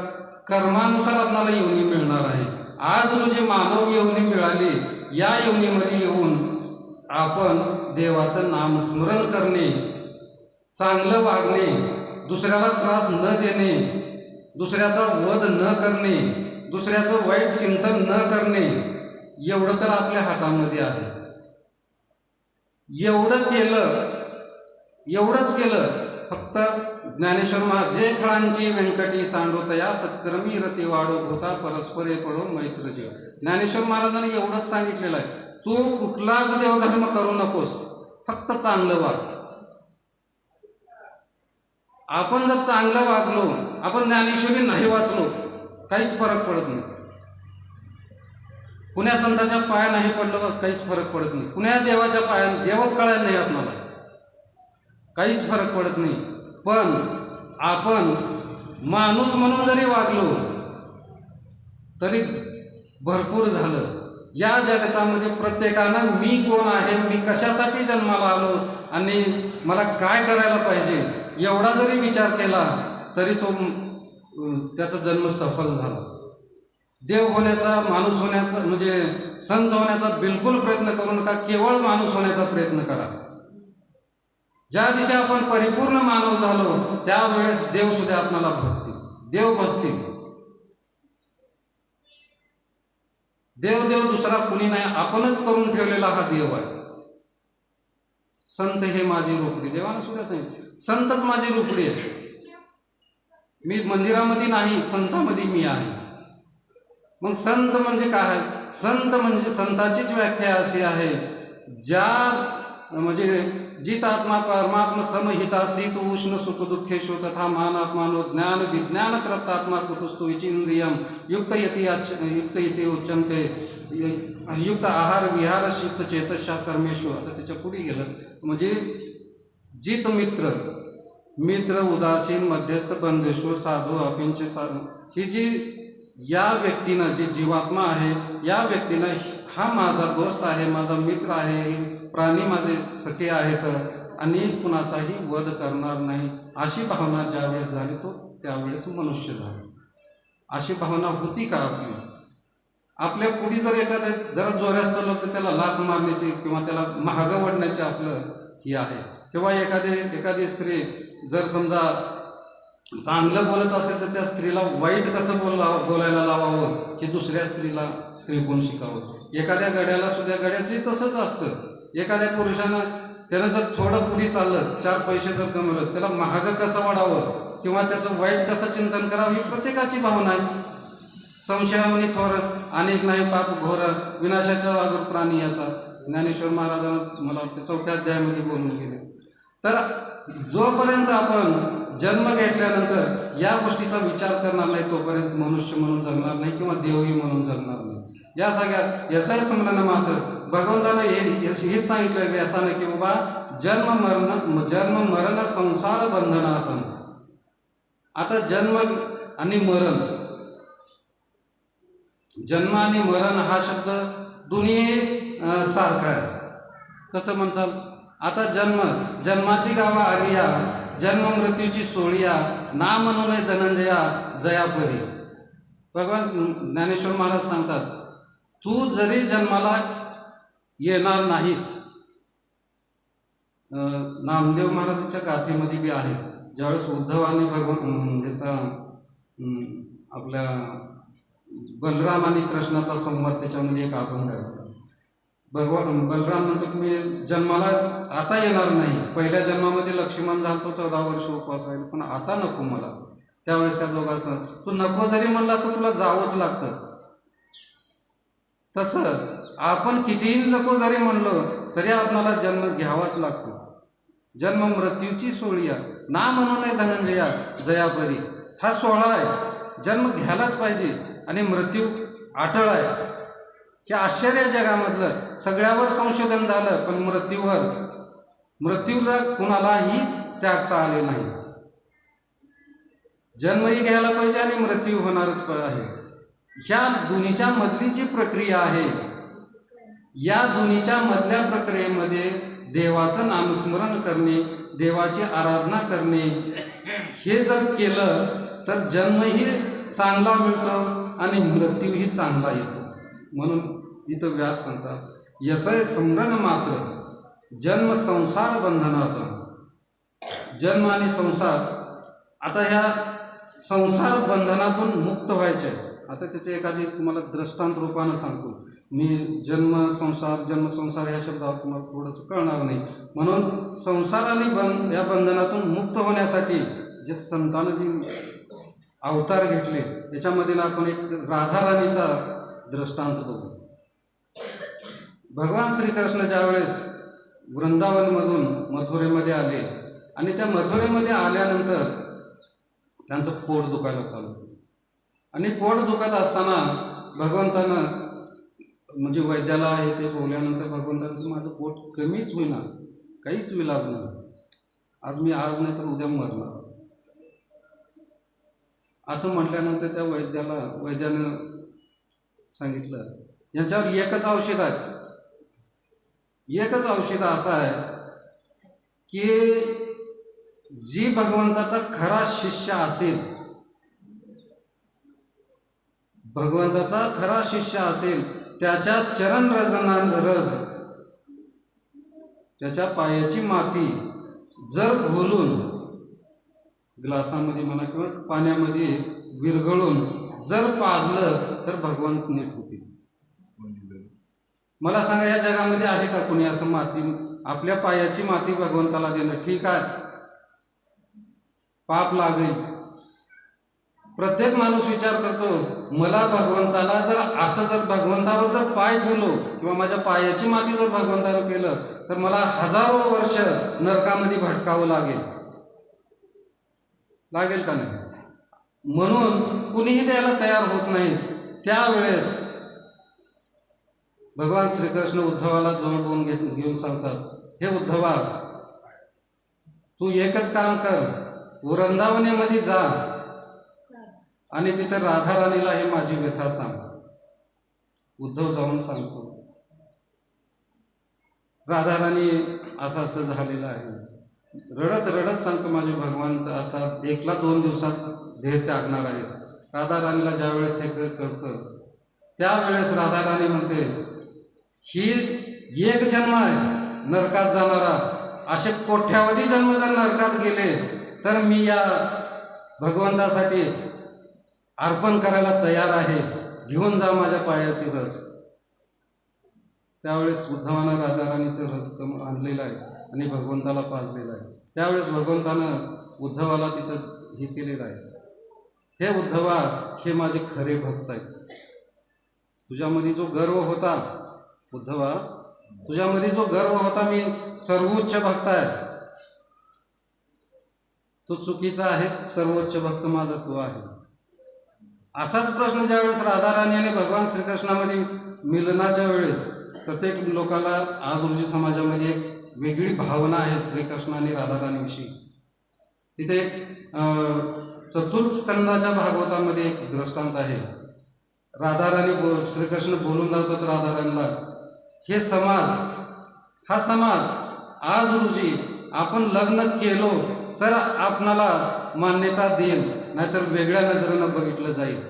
कर्मानुसार आपल्याला योनी मिळणार आहे. आज रोजी मानव योनी मिळाली, या योनीमध्ये येऊन आपण देवाचं नामस्मरण करणे, चांगलं वागणे, दुसऱ्याला त्रास न देणे, दुसऱ्याचा वध न करणे, दुसऱ्याचं वाईट चिंतन न करणे, एवढं तर आपल्या हातामध्ये आहे. एवढंच केलं फक्त ज्ञानेश्वर महाराज जे खळांची व्यंकटी सांडोतया सत्कर्मी रती वाढो होता परस्परे पडो मैत्र जीव. ज्ञानेश्वर महाराजांनी एवढंच सांगितलेलं आहे, तू कुठलाच देवधर्म करू नकोस, फक्त चांगलं वाग. आपण जर चांगलं वागलो, आपण ज्ञानेश्वरी नाही वाचलो, काहीच फरक पडत नाही. कुण्या संताच्या पाया नाही पडलो, काहीच फरक पडत नाही. कुण्या देवाच्या पाया देवच कळायला नाही आपल्याला, काहीच फरक पडत नाही. पण आपण माणूस म्हणून जरी वागलो तरी भरपूर झालं. या जगतामध्ये प्रत्येकानं मी कोण आहे, मी कशासाठी जन्माला आलो आणि मला काय करायला पाहिजे, एवढा जरी विचार केला तरी त्याचा जन्म सफल झाला. देव होण्याचा, माणूस होण्याचा म्हणजे संत होण्याचा बिलकुल प्रयत्न करू नका, केवळ माणूस होण्याचा प्रयत्न करा. ज्या दिवशी आपण परिपूर्ण मानव झालो त्यावेळेस देव सुद्धा आपल्याला देव बसतील. देव दुसरा कुणी नाही, आपणच करून ठेवलेला हा देव आहे. संत हे माझी रोकडी, देवानं सुद्धा सांगितलं संतच माझी रोकडी आहे. मी मंदिरामध्ये नाही, संतामध्ये मी आहे. मग संत म्हणजे काय? संत म्हणजे संताचीच व्याख्या अशी आहे, म्हणजे जित आत्मा परमात्मा समहितासीत उष्ण सुख दुःखेशु तथा मानात्मानो ज्ञान विज्ञान तृप्तात्मा कुतुस्तु विचिंद्रियम युक्त यती उच्चंते युक्त आहार विहारश युक्त चेतशा कर्मेशु. आता त्याच्या पुढे गेलं म्हणजे जित मित्र उदासीन मध्यस्थ बंधुषु साधू अपिंच ही जी या व्यक्तीनं, जी जीवात्मा आहे, या व्यक्तीनं हा माझा दोस्त आहे, माझा मित्र आहे, प्राणी माझे सखे आहेत आणि कुणाचाही वध करणार नाही, अशी भावना ज्यावेळेस झाली तो त्यावेळेस मनुष्य झाला. अशी भावना होती का आपल्या पुढे जर एखाद्या जरा जोऱ्यात चाललं तर त्याला लाथ मारण्याची किंवा त्याला महाग वडण्याचे आपलं ही आहे. किंवा एखादी स्त्री जर समजा चांगलं बोलत असेल तर त्या स्त्रीला वाईट कसं बोलायला लावावं की दुसऱ्या स्त्रीला स्त्री गुण शिकावं. एखाद्या गड्याला सुद्धा गड्याचे तसंच असतं. एखाद्या पुरुषानं त्यानं जर थोडं पुढे चाललं, 4 पैसे जर कमवलं, त्याला महाग कसं वाढावं किंवा त्याचं वाईट कसं चिंतन करावं ही प्रत्येकाची भावना आहे. संशयामनी थोर अनेक नाही पाप घोर विनाशाच्या वागर प्राणी याचा ज्ञानेश्वर महाराजांना मला वाटतं 4थ्या अध्यायामध्ये बोलून गेले. तर जोपर्यंत आपण जन्म घेतल्यानंतर या गोष्टीचा विचार करणार नाही तोपर्यंत मनुष्य म्हणून जगणार नाही किंवा देवही म्हणून जगणार नाही. या सगळ्यात यशय स्मरण मात्र भगवंतानं हेच सांगितलं व्यासानं की बाबा जन्म मरण संसार बंधनात. आता जन्म आणि मरण, जन्म आणि मरण हा शब्द दोन्ही सारखा आहे. कसं म्हणचाल? आता जन्माची गावा आलिया, जन्म मृत्यूची सोळिया, ना म्हणू नये धनंजया जयापरी. भगवान ज्ञानेश्वर महाराज सांगतात, तू जरी जन्माला येणार नाहीस. नामदेव महाराजांच्या गाथेमध्ये बी आहे, ज्यावेळेस उद्धवाने याचा आपल्या बलराम आणि कृष्णाचा संवाद त्याच्यामध्ये एक अभंग आहे. बलराम म्हणतो की मी जन्माला आता येणार नाही, पहिल्या जन्मामध्ये लक्ष्मण झाला तो 14 वर्ष उपवास राहील, पण आता नको मला. त्यावेळेस त्या दोघांचं, तू नको जरी म्हणलास तर तुला जावंच लागतं. तसं आपण कितीही नको जरी म्हणलो तरी आपल्याला जन्म घ्यावाच लागतो. जन्म मृत्यूची सोळिया, ना म्हणू नये धनंजया जयापरी. हा सोहळा आहे, जन्म घ्यायलाच पाहिजे. आणि मृत्यू अटळ आहे. हे आश्चर्य जगामधलं. सगळ्यावर संशोधन झालं, पण मृत्यूला कुणालाही त्यागता आले नाही. जन्मही घ्यायला पाहिजे आणि मृत्यू होणारच आहे. ह्या दोन्हीच्या मधली जी प्रक्रिया आहे, या दोन्हीच्या मधल्या प्रक्रियेमध्ये देवाचं नामस्मरण करणे, देवाची आराधना करणे, हे जर केलं तर जन्मही चांगला मिळतो आणि मृत्यूही चांगला येतो. म्हणून इथं व्यास सांगतात, यशय स्मरण मात्र जन्म संसार बंधनात. जन्म आणि संसार, आता ह्या संसार बंधनातून मुक्त व्हायचे. आता त्याचे एखादी तुम्हाला दृष्टांत रूपानं सांगतो मी. जन्म संसार ह्या शब्दावर तुम्हाला थोडंसं कळणार नाही. म्हणून संसार आणि या बंधनातून मुक्त होण्यासाठी जे संतानं जी अवतार घेतले, त्याच्यामध्ये आपण एक राधाराणीचा दृष्टांत बघू. भगवान श्रीकृष्ण ज्यावेळेस वृंदावनमधून मथुरेमध्ये आले आणि त्या मथुरेमध्ये आल्यानंतर त्यांचं पोट दुखायला चालू. आणि पोट दुखत असताना भगवंतानं, म्हणजे वैद्याला आहे ते बोलल्यानंतर भगवंतांचं माझं पोट कमीच होईना, काहीच विलाज नाही, आज नाही तर उद्या मरणार असं म्हटल्यानंतर त्या वैद्यानं सांगितलं, यांच्यावर एकच औषध आहे. एकच औषध असं आहे की जी भगवंताचा खरा शिष्य असेल, भगवंताचा खरा शिष्य असेल, त्याच्या चरण रज, त्याच्या पायाची माती जर घोलून ग्लासामध्ये म्हणा किंवा पाण्यामध्ये विरघळून जर पाजलं तर भगवंत नीट होतील. मला सांगा, या जगामध्ये आहे का कोणी असं माती, आपल्या पायाची माती भगवंताला देणं? ठीक आहे, पाप लागेल. प्रत्येक माणूस विचार करतो, मला भगवंताला जर भगवंतावर जर पाय ठेवलो किंवा माझ्या पायाची माती जर भगवंतानं केलं तर मला हजारो वर्ष नरकामध्ये भटकावं लागेल का नाही? म्हणून कुणीही द्यायला तयार होत नाही. त्यावेळेस भगवान श्रीकृष्ण उद्धवाला जवळ घेऊन सांगतात, हे उद्धवा, तू एकच काम कर, वृंदावनेमध्ये जा आणि तिथे राधाराणीला हे माझी व्यथा सांग. उद्धव जाऊन सांगतो, राधाराणी असं झालेलं आहे. रडत रडत सांगतो, माझे भगवंत आता 1-2 दिवसात देह त्यागणार आहेत. राधाराणीला ज्यावेळेस हे करतं त्यावेळेस राधाराणी म्हणते, ही एक जन्म आहे नरकात जाणारा, असे कोट्यावधी जन्म जर नरकात गेले तर मी या भगवंतासाठी अर्पण करायला तयार आहे, घेऊन जा माझ्या पायाची रज. त्यावेळेस उद्धवानं राधाराणीचं रज आणलेलं आहे आणि भगवंताला पाजलेलं आहे. त्यावेळेस भगवंतानं उद्धवाला तिथं हे केलेलं आहे, हे उद्धवा, हे माझे खरे भक्त आहेत. तुझ्यामध्ये जो गर्व होता उद्धवा, तुझ्यामध्ये जो गर्व होता मी सर्वोच्च भक्त आहे, तो चुकीचा आहे. सर्वोच्च भक्त माझा तू आहे. असाच प्रश्न ज्यावेळेस राधाराणी आणि भगवान श्रीकृष्णामध्ये मिलनाच्या वेळेस प्रत्येक लोकाला आज रोजी समाजामध्ये एक वेगळी भावना आहे श्रीकृष्ण आणि राधाराणीविषयी. तिथे चतुर्स्कंदाच्या भागवतामध्ये एक दृष्टांत आहे. राधाराणी श्रीकृष्ण बोलून लावतात राधाराणीला, हे समाज, हा समाज आज रोजी आपण लग्न केलो तर आपणाला मान्यता देईल, नाहीतर वेगळ्या नजरेनं बघितलं जाईल.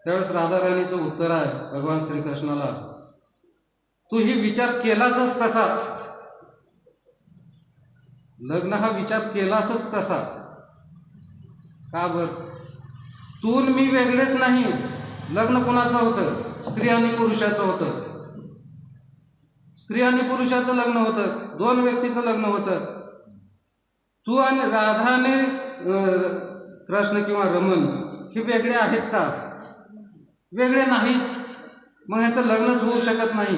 त्यावेळेस राधाराणीचं उत्तर आहे भगवान श्रीकृष्णाला, तू ही विचार केलाच कसा? लग्न हा विचार केलासच कसा? का बर? तू आणि मी वेगळेच नाही. लग्न कोणाचं होतं? स्त्री आणि पुरुषाचं होतं. स्त्री आणि पुरुषाचं लग्न होतं, दोन व्यक्तीचं लग्न होतं. तू आणि राधा आणि कृष्ण किंवा रमण हे वेगळे आहेत का? वेगळे नाहीत. मग ह्याचं लग्नच होऊ शकत नाही.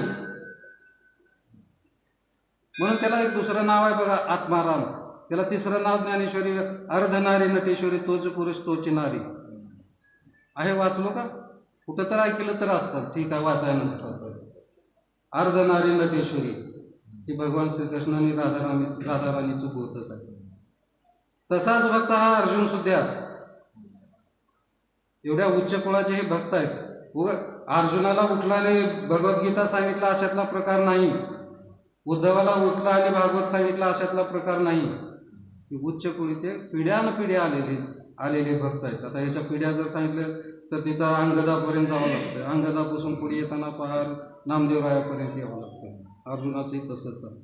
म्हणून त्याला एक दुसरं नाव आहे बघा, आत्माराम. त्याला तिसरं नाव ज्ञानेश्वरी, अर्धनारी नटेश्वरी, तोच पुरुष तोची नारी आहे. वाचलो का? कुठं तर ऐकलं तर असतं, ठीक आहे, वाचायला नसतं. अर्धनारी नटेश्वरी ही भगवान श्रीकृष्ण आणि राधाराणीचं बोधक आहे. तसाच भक्त हा अर्जुन सुद्धा एवढ्या उच्च कुळाचे हे भक्त आहेत. व अर्जुनाला उठलाने भगवद्गीता सांगितला अशातला प्रकार नाही. उद्धवाला उठला आणि भागवत सांगितला अशातला प्रकार नाही. उच्च कुळी ते पिढ्यानपिढ्या आलेले भक्त आहेत. आता याच्या पिढ्या जर सांगितलं तर तिथं अंगदापर्यंत जावं लागतं. अंगदापासून पुढे येताना पहार नामदेवरायापर्यंत यावं लागतं. अर्जुनाचंही तसंच आहे.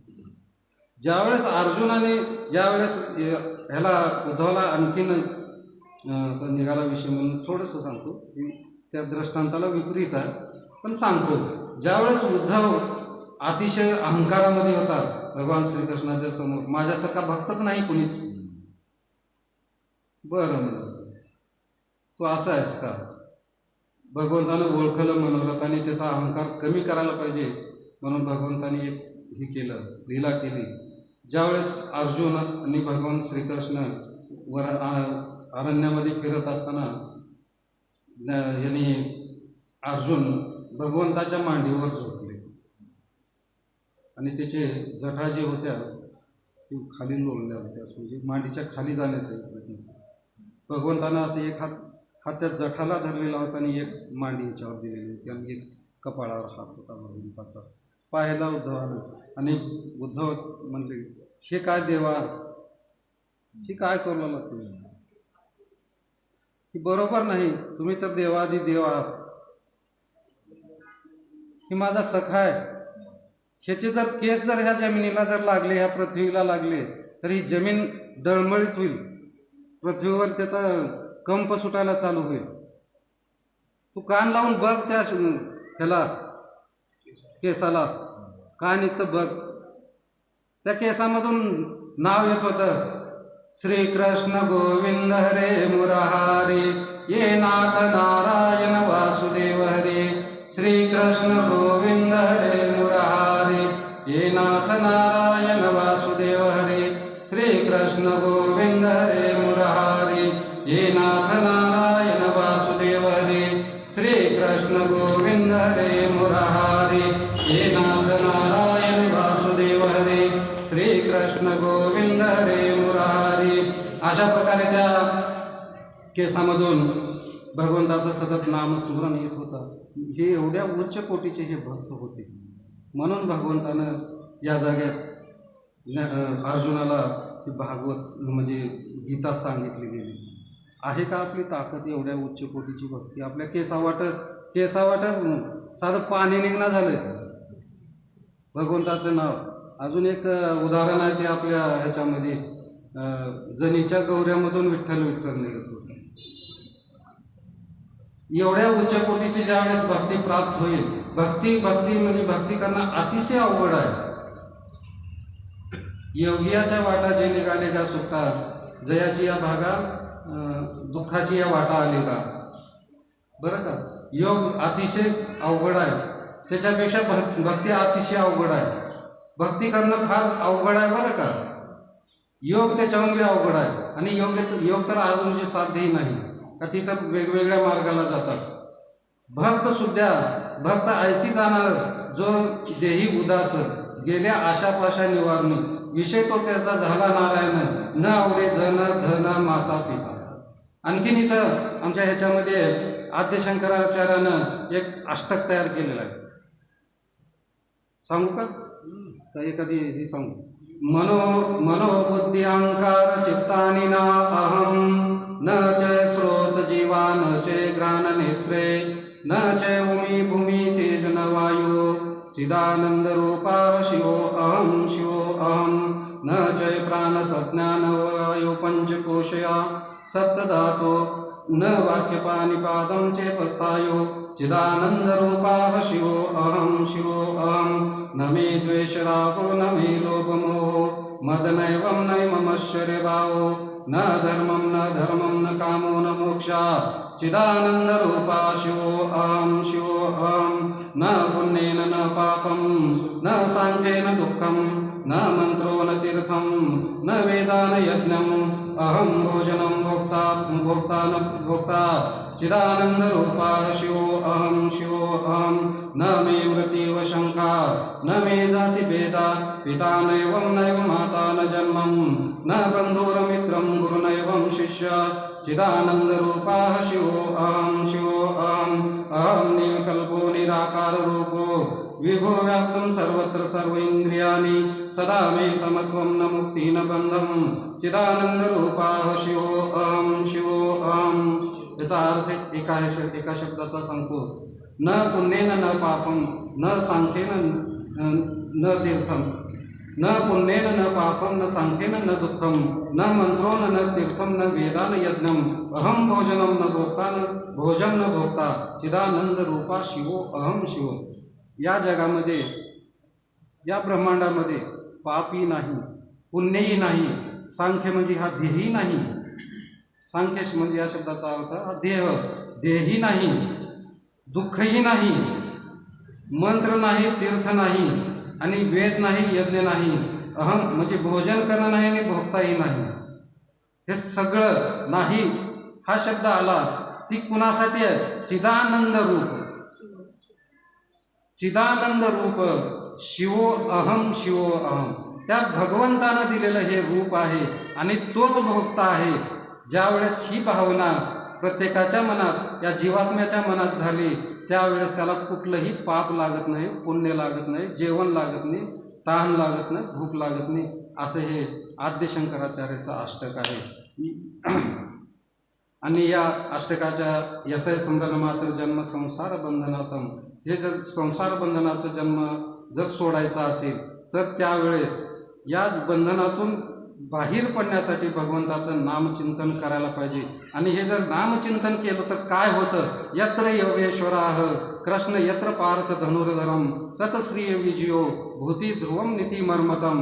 ज्यावेळेस अर्जुनाने यावेळेस ह्याला उद्धवाला आणखीन निघाला विषय म्हणून थोडंसं सांगतो, त्या दृष्टांताला विपरीत आहे पण सांगतो. ज्यावेळेस उद्धव अतिशय अहंकारामध्ये होता भगवान श्रीकृष्णाच्या समोर, माझ्यासारखा भक्तच नाही कुणीच. बरं, तो असा आहेस का? भगवंतानं ओळखलं मनोरथाने, त्याचा अहंकार कमी करायला पाहिजे म्हणून भगवंताने एक हे केलं, लीला केली. ज्यावेळेस अर्जुन आणि भगवान श्रीकृष्ण अरण्यामध्ये फिरत असताना यांनी अर्जुन भगवंताच्या मांडीवर झोपले आणि त्याचे जटा जे होत्या ते खाली लोळल्या होत्या, म्हणजे मांडीच्या खाली जाण्याचा प्रयत्न. भगवंतानं असं एक हात त्या जठाला धरलेला होता आणि एक मांडी याच्यावर दिलेली होती आणि एक कपाळावर हात होता भगवंताचा. पाहायला उद्धवानं, आणि उद्धव म्हणले, हे काय देवा, हे काय करू लागला तुम्ही? ही बरोबर नाही. तुम्ही तर देवादी देव आहात. ही माझा सखा आहे. ह्याचे जर केस जर ह्या जमिनीला जर लागले, ह्या पृथ्वीला लागले, तर ही जमीन डळमळीत होईल. पृथ्वीवर त्याचा कंप सुटायला चालू होईल. तू कान लावून बघ त्या ह्याला केसाला, कान इथं बघ. त्या केसामधून नाव येत होतं, श्रीकृष्ण गोविंद हरे मुरारी, ये नाथ नारायण वासुदेव हरे. श्रीकृष्ण गोविंद हरे मुरारी, ये नाथ नारायण वासुदेव हरे. श्रीकृष्ण गोविंद हरे मुरारी, ये नाथ नारायण वासुदेव हरे. श्रीकृष्ण गोविंद हरे मुरारी, ये नाथ नारायण वासुदेव हरे. श्रीकृष्ण गोविंद हरे मुरारी. अशा प्रकारे त्या केसामधून भगवंताचं सतत नामस्मरण येत होतं. हे एवढ्या उच्च कोटीचे हे भक्त होते. म्हणून भगवंतानं या जागेत अर्जुनाला भागवत म्हणजे गीता सांगितली गेली. आहे का आपली ताकद एवढ्या उच्च कोटीची भक्ती? आपल्या केसावाटत साधं पाणी निघणं झालं भगवंताचं नाव. अजून एक उदाहरण आहे ते आपल्या ह्याच्यामध्ये, जनीच्या गौऱ्यामधून विठ्ठल विठ्ठल निघत होतं. एवढ्या उच्च कोटीची ज्यावेळेस भक्ती प्राप्त होईल, भक्ती म्हणजे भक्ती करणं अतिशय अवघड आहे. योगियाच्या वाटा जे निघाले का सुटता, जयाची या भागा दुःखाची या वाटा आली का. बरं का, योग अतिशय अवघड आहे, त्याच्यापेक्षा भक्ती अतिशय अवघड आहे. भक्ती करणं फार अवघड आहे बरं का. योग त्याच्याहून बी अवघड आहे. आणि योग तर अजूनची साध्यही नाही का, तिथं वेगवेगळ्या मार्गाला जातात. भक्त ऐशी जाणार जो देही उदास, गेल्या आशापाशा निवारणी. विषय तो त्याचा झाला नारायण, न आवडे जन धन माता पिता. आणखीन इथं आमच्या ह्याच्यामध्ये आद्य शंकराचार्यानं एक अष्टक तयार केलेलं आहे. सांगू का एखादी ही सांगू. मनोबुद्धी अहंकार चित्तानि न अहम, न च स्रोत जीवा न च ग्राण नेत्रे, न च उमी भूमि तेज न वायु, चिदानंद रूपा शिवो अहम, न च प्राण सज्ञान वायु पंचकोशया सप्तधातो, न वाक्यपानिपादं चेपस्थायो, चिदानंद रूपा शिवो अहम, न मे द्वेषरागो न मे लोभमोहो, मदनैवं नैममश्चर्यभावो, न धर्मं न कामो न मोक्षा, चिदानंद रूपा शिवो अहम, न पुण्येन न पापं, न सांख्येन दुःखं, न मंत्रो न तीर्थं, न वेदा न यज्ञं, अहं भोजनं भोक्ता न भोक्ता, चिदानंद रूपा शिवो अहम, न मे मृत्युव शंका, न मे जाति भेदा, पिता नैव माता न जन्मं, न बन्धुरमित्रं गुरुनैवं शिष्य, चिदानंद रूपा शिवो अहम, अहं निर्विकल्पो निराकार रूपो, विभो व्याप्तं सर्वत्र सर्व इंद्रियाणि, सदा मे समत्वं न मुक्ति न बंधं, चिदानंद रूपा शिवो अहम. याचा अर्थ एका शब्दाचा सांगतो. न पुण्येन न पापं, न सांख्येन न तीर्थं, न पुण्येन न पापं, न सांख्येन न दुःखं, न मंत्रो न तीर्थं, न वेदा न यज्ञं, अहं भोजनं न भोक्ता, चिदानंद रूपा शिवो अहम शिवो. या जगामध्ये, या ब्रह्मांडामध्ये पापही नाही, पुण्यही नाही, सांख्य म्हणजे हा देही नाही. सांख्य म्हणजे या शब्दाचा अर्थ हा देही नाही, दुःखही नाही, मंत्र नाही, तीर्थ नाही, आणि वेद नाही, यज्ञ नाही. अहम म्हणजे भोजन करणं नाही आणि भोगताही नाही. हे सगळं नाही हा शब्द आला ती कुणासाठी आहे? चिदानंद रूप. चिदानंद रूप शिवो अहम. त्या भगवंतानं दिलेलं हे रूप आहे आणि तोच भोगता आहे. ज्यावेळेस ही भावना प्रत्येकाच्या मनात, या जीवात्म्याच्या मनात झाली, त्यावेळेस त्याला कुठलंही पाप लागत नाही, पुण्य लागत नाही, जेवण लागत नाही, तहान लागत नाही, भूक लागत नाही. असं हे आद्य शंकराचार्याचं अष्टक आहे. आणि या अष्टकाच्या यशय संबंध मात्र जन्म संसार बंधनातम, हे जर संसार बंधनाचा जन्म जर सोडायचा असेल तर त्यावेळेस या बंधनातून बाहेर पडण्यासाठी भगवंताचं नामचिंतन करायला पाहिजे. आणि हे जर नामचिंतन केलं तर काय होतं? यत्र योगेश्वराः कृष्ण यत्र पार्थ धनुर्धरम तत श्री विजयो भूती ध्रुवम नीति मर्मतम.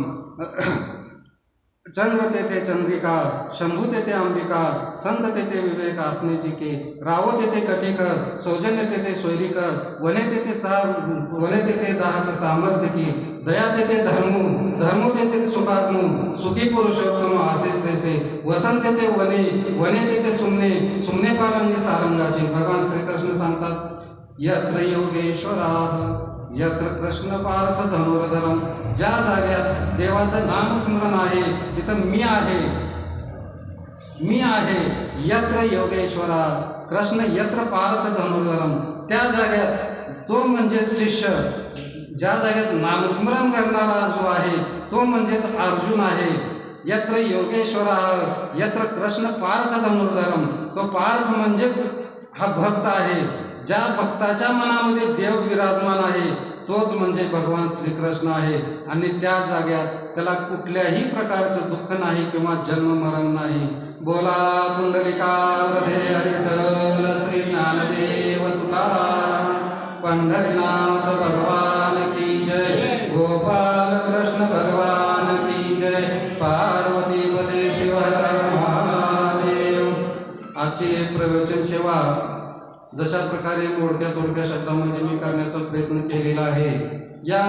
चंद्र तेथे चंद्रिका, शंभू तेथे अंबिका, संत तेथे विवेक आसने जिके, राव तेथे कटिक, सौजन्य तेथे स्वैरिक, वने तेथे दाहक सामर्थ्य की, दया तेथे धर्मो तेथे सुखात्मू, सुखी पुरुषोत्तम आसेच तैसे, वसंत तेथे वने तेथे सुमने पालंगी सारंगाची. भगवान श्रीकृष्ण सांगतात, यत्र योगेश्वराः यत्र कृष्ण पार्थ धनुर्धरम. ज्या जाग्यात देवाचं नामस्मरण आहे तिथं मी आहे. यत्र योगेश्वरा कृष्ण यत्र पार्थ धनुर्धरम. त्या जाग्यात तो म्हणजे शिष्य, ज्या जाग्यात नामस्मरण करणारा जो आहे तो म्हणजेच अर्जुन आहे. यत्र योगेश्वरा यत्र कृष्ण पार्थ धनुर्धरम. तो पार्थ म्हणजेच हा भक्त आहे. ज्या भक्ताच्या मनामध्ये देव विराजमान आहे तोच म्हणजे भगवान श्रीकृष्ण आहे. आणि त्या जाग्यात त्याला कुठल्याही प्रकारचं दुःख नाही किंवा जन्म मरण नाही. बोला पुंडलिका वरदे हरिविठ्ठल श्री ज्ञानदेव तुकाराम. पंढरीनाथ भगवान की जय. गोपाल कृष्ण भगवान की जय. पार्वती पदे शिव हर हर महादेव. आजची एक प्रवचन सेवा जशा प्रकारे मोडक्या तोडक्या शब्दामध्ये मी करण्याचा प्रयत्न केलेला आहे, या